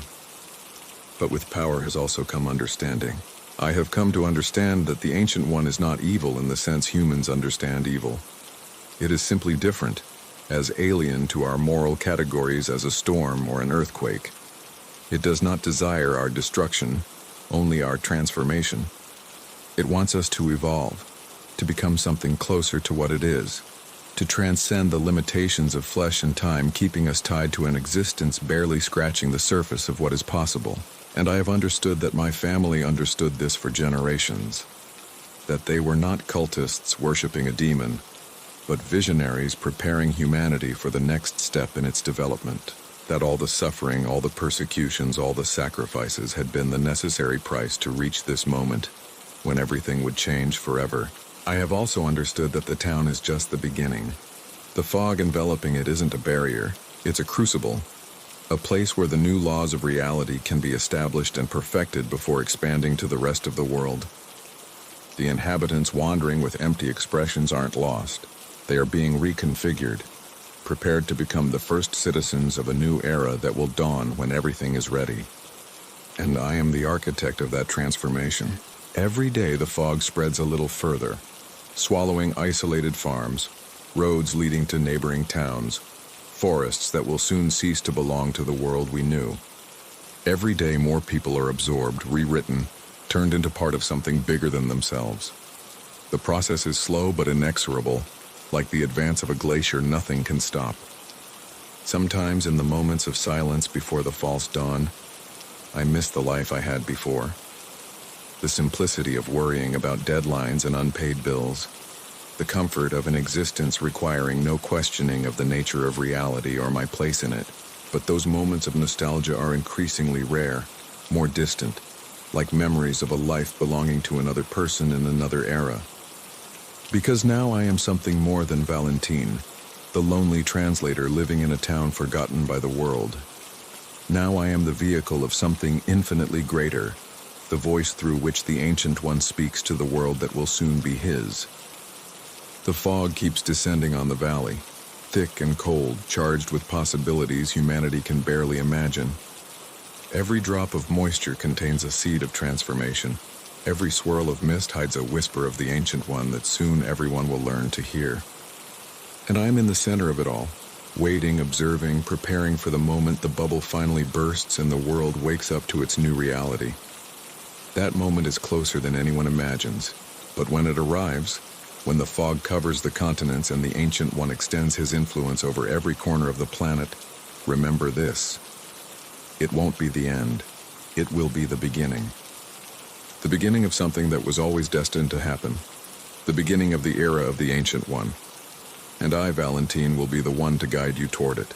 But with power has also come understanding. I have come to understand that the Ancient One is not evil in the sense humans understand evil. It is simply different, as alien to our moral categories as a storm or an earthquake. It does not desire our destruction, only our transformation. It wants us to evolve, to become something closer to what it is, to transcend the limitations of flesh and time, keeping us tied to an existence barely scratching the surface of what is possible. And I have understood that my family understood this for generations, that they were not cultists worshipping a demon, but visionaries preparing humanity for the next step in its development, that all the suffering, all the persecutions, all the sacrifices had been the necessary price to reach this moment when everything would change forever. I have also understood that the town is just the beginning. The fog enveloping it isn't a barrier, it's a crucible, a place where the new laws of reality can be established and perfected before expanding to the rest of the world. The inhabitants wandering with empty expressions aren't lost. They are being reconfigured, prepared to become the first citizens of a new era that will dawn when everything is ready. And I am the architect of that transformation. Every day the fog spreads a little further, swallowing isolated farms, roads leading to neighboring towns, forests that will soon cease to belong to the world we knew. Every day more people are absorbed, rewritten, turned into part of something bigger than themselves. The process is slow but inexorable. Like the advance of a glacier, nothing can stop. Sometimes in the moments of silence before the false dawn, I miss the life I had before. The simplicity of worrying about deadlines and unpaid bills. The comfort of an existence requiring no questioning of the nature of reality or my place in it. But those moments of nostalgia are increasingly rare, more distant, like memories of a life belonging to another person in another era. Because now I am something more than Valentine, the lonely translator living in a town forgotten by the world. Now I am the vehicle of something infinitely greater, the voice through which the Ancient One speaks to the world that will soon be his. The fog keeps descending on the valley, thick and cold, charged with possibilities humanity can barely imagine. Every drop of moisture contains a seed of transformation. Every swirl of mist hides a whisper of the Ancient One that soon everyone will learn to hear. And I am in the center of it all, waiting, observing, preparing for the moment the bubble finally bursts and the world wakes up to its new reality. That moment is closer than anyone imagines, but when it arrives, when the fog covers the continents and the Ancient One extends his influence over every corner of the planet, remember this: it won't be the end, it will be the beginning. The beginning of something that was always destined to happen. The beginning of the era of the Ancient One. And I, Valentine, will be the one to guide you toward it.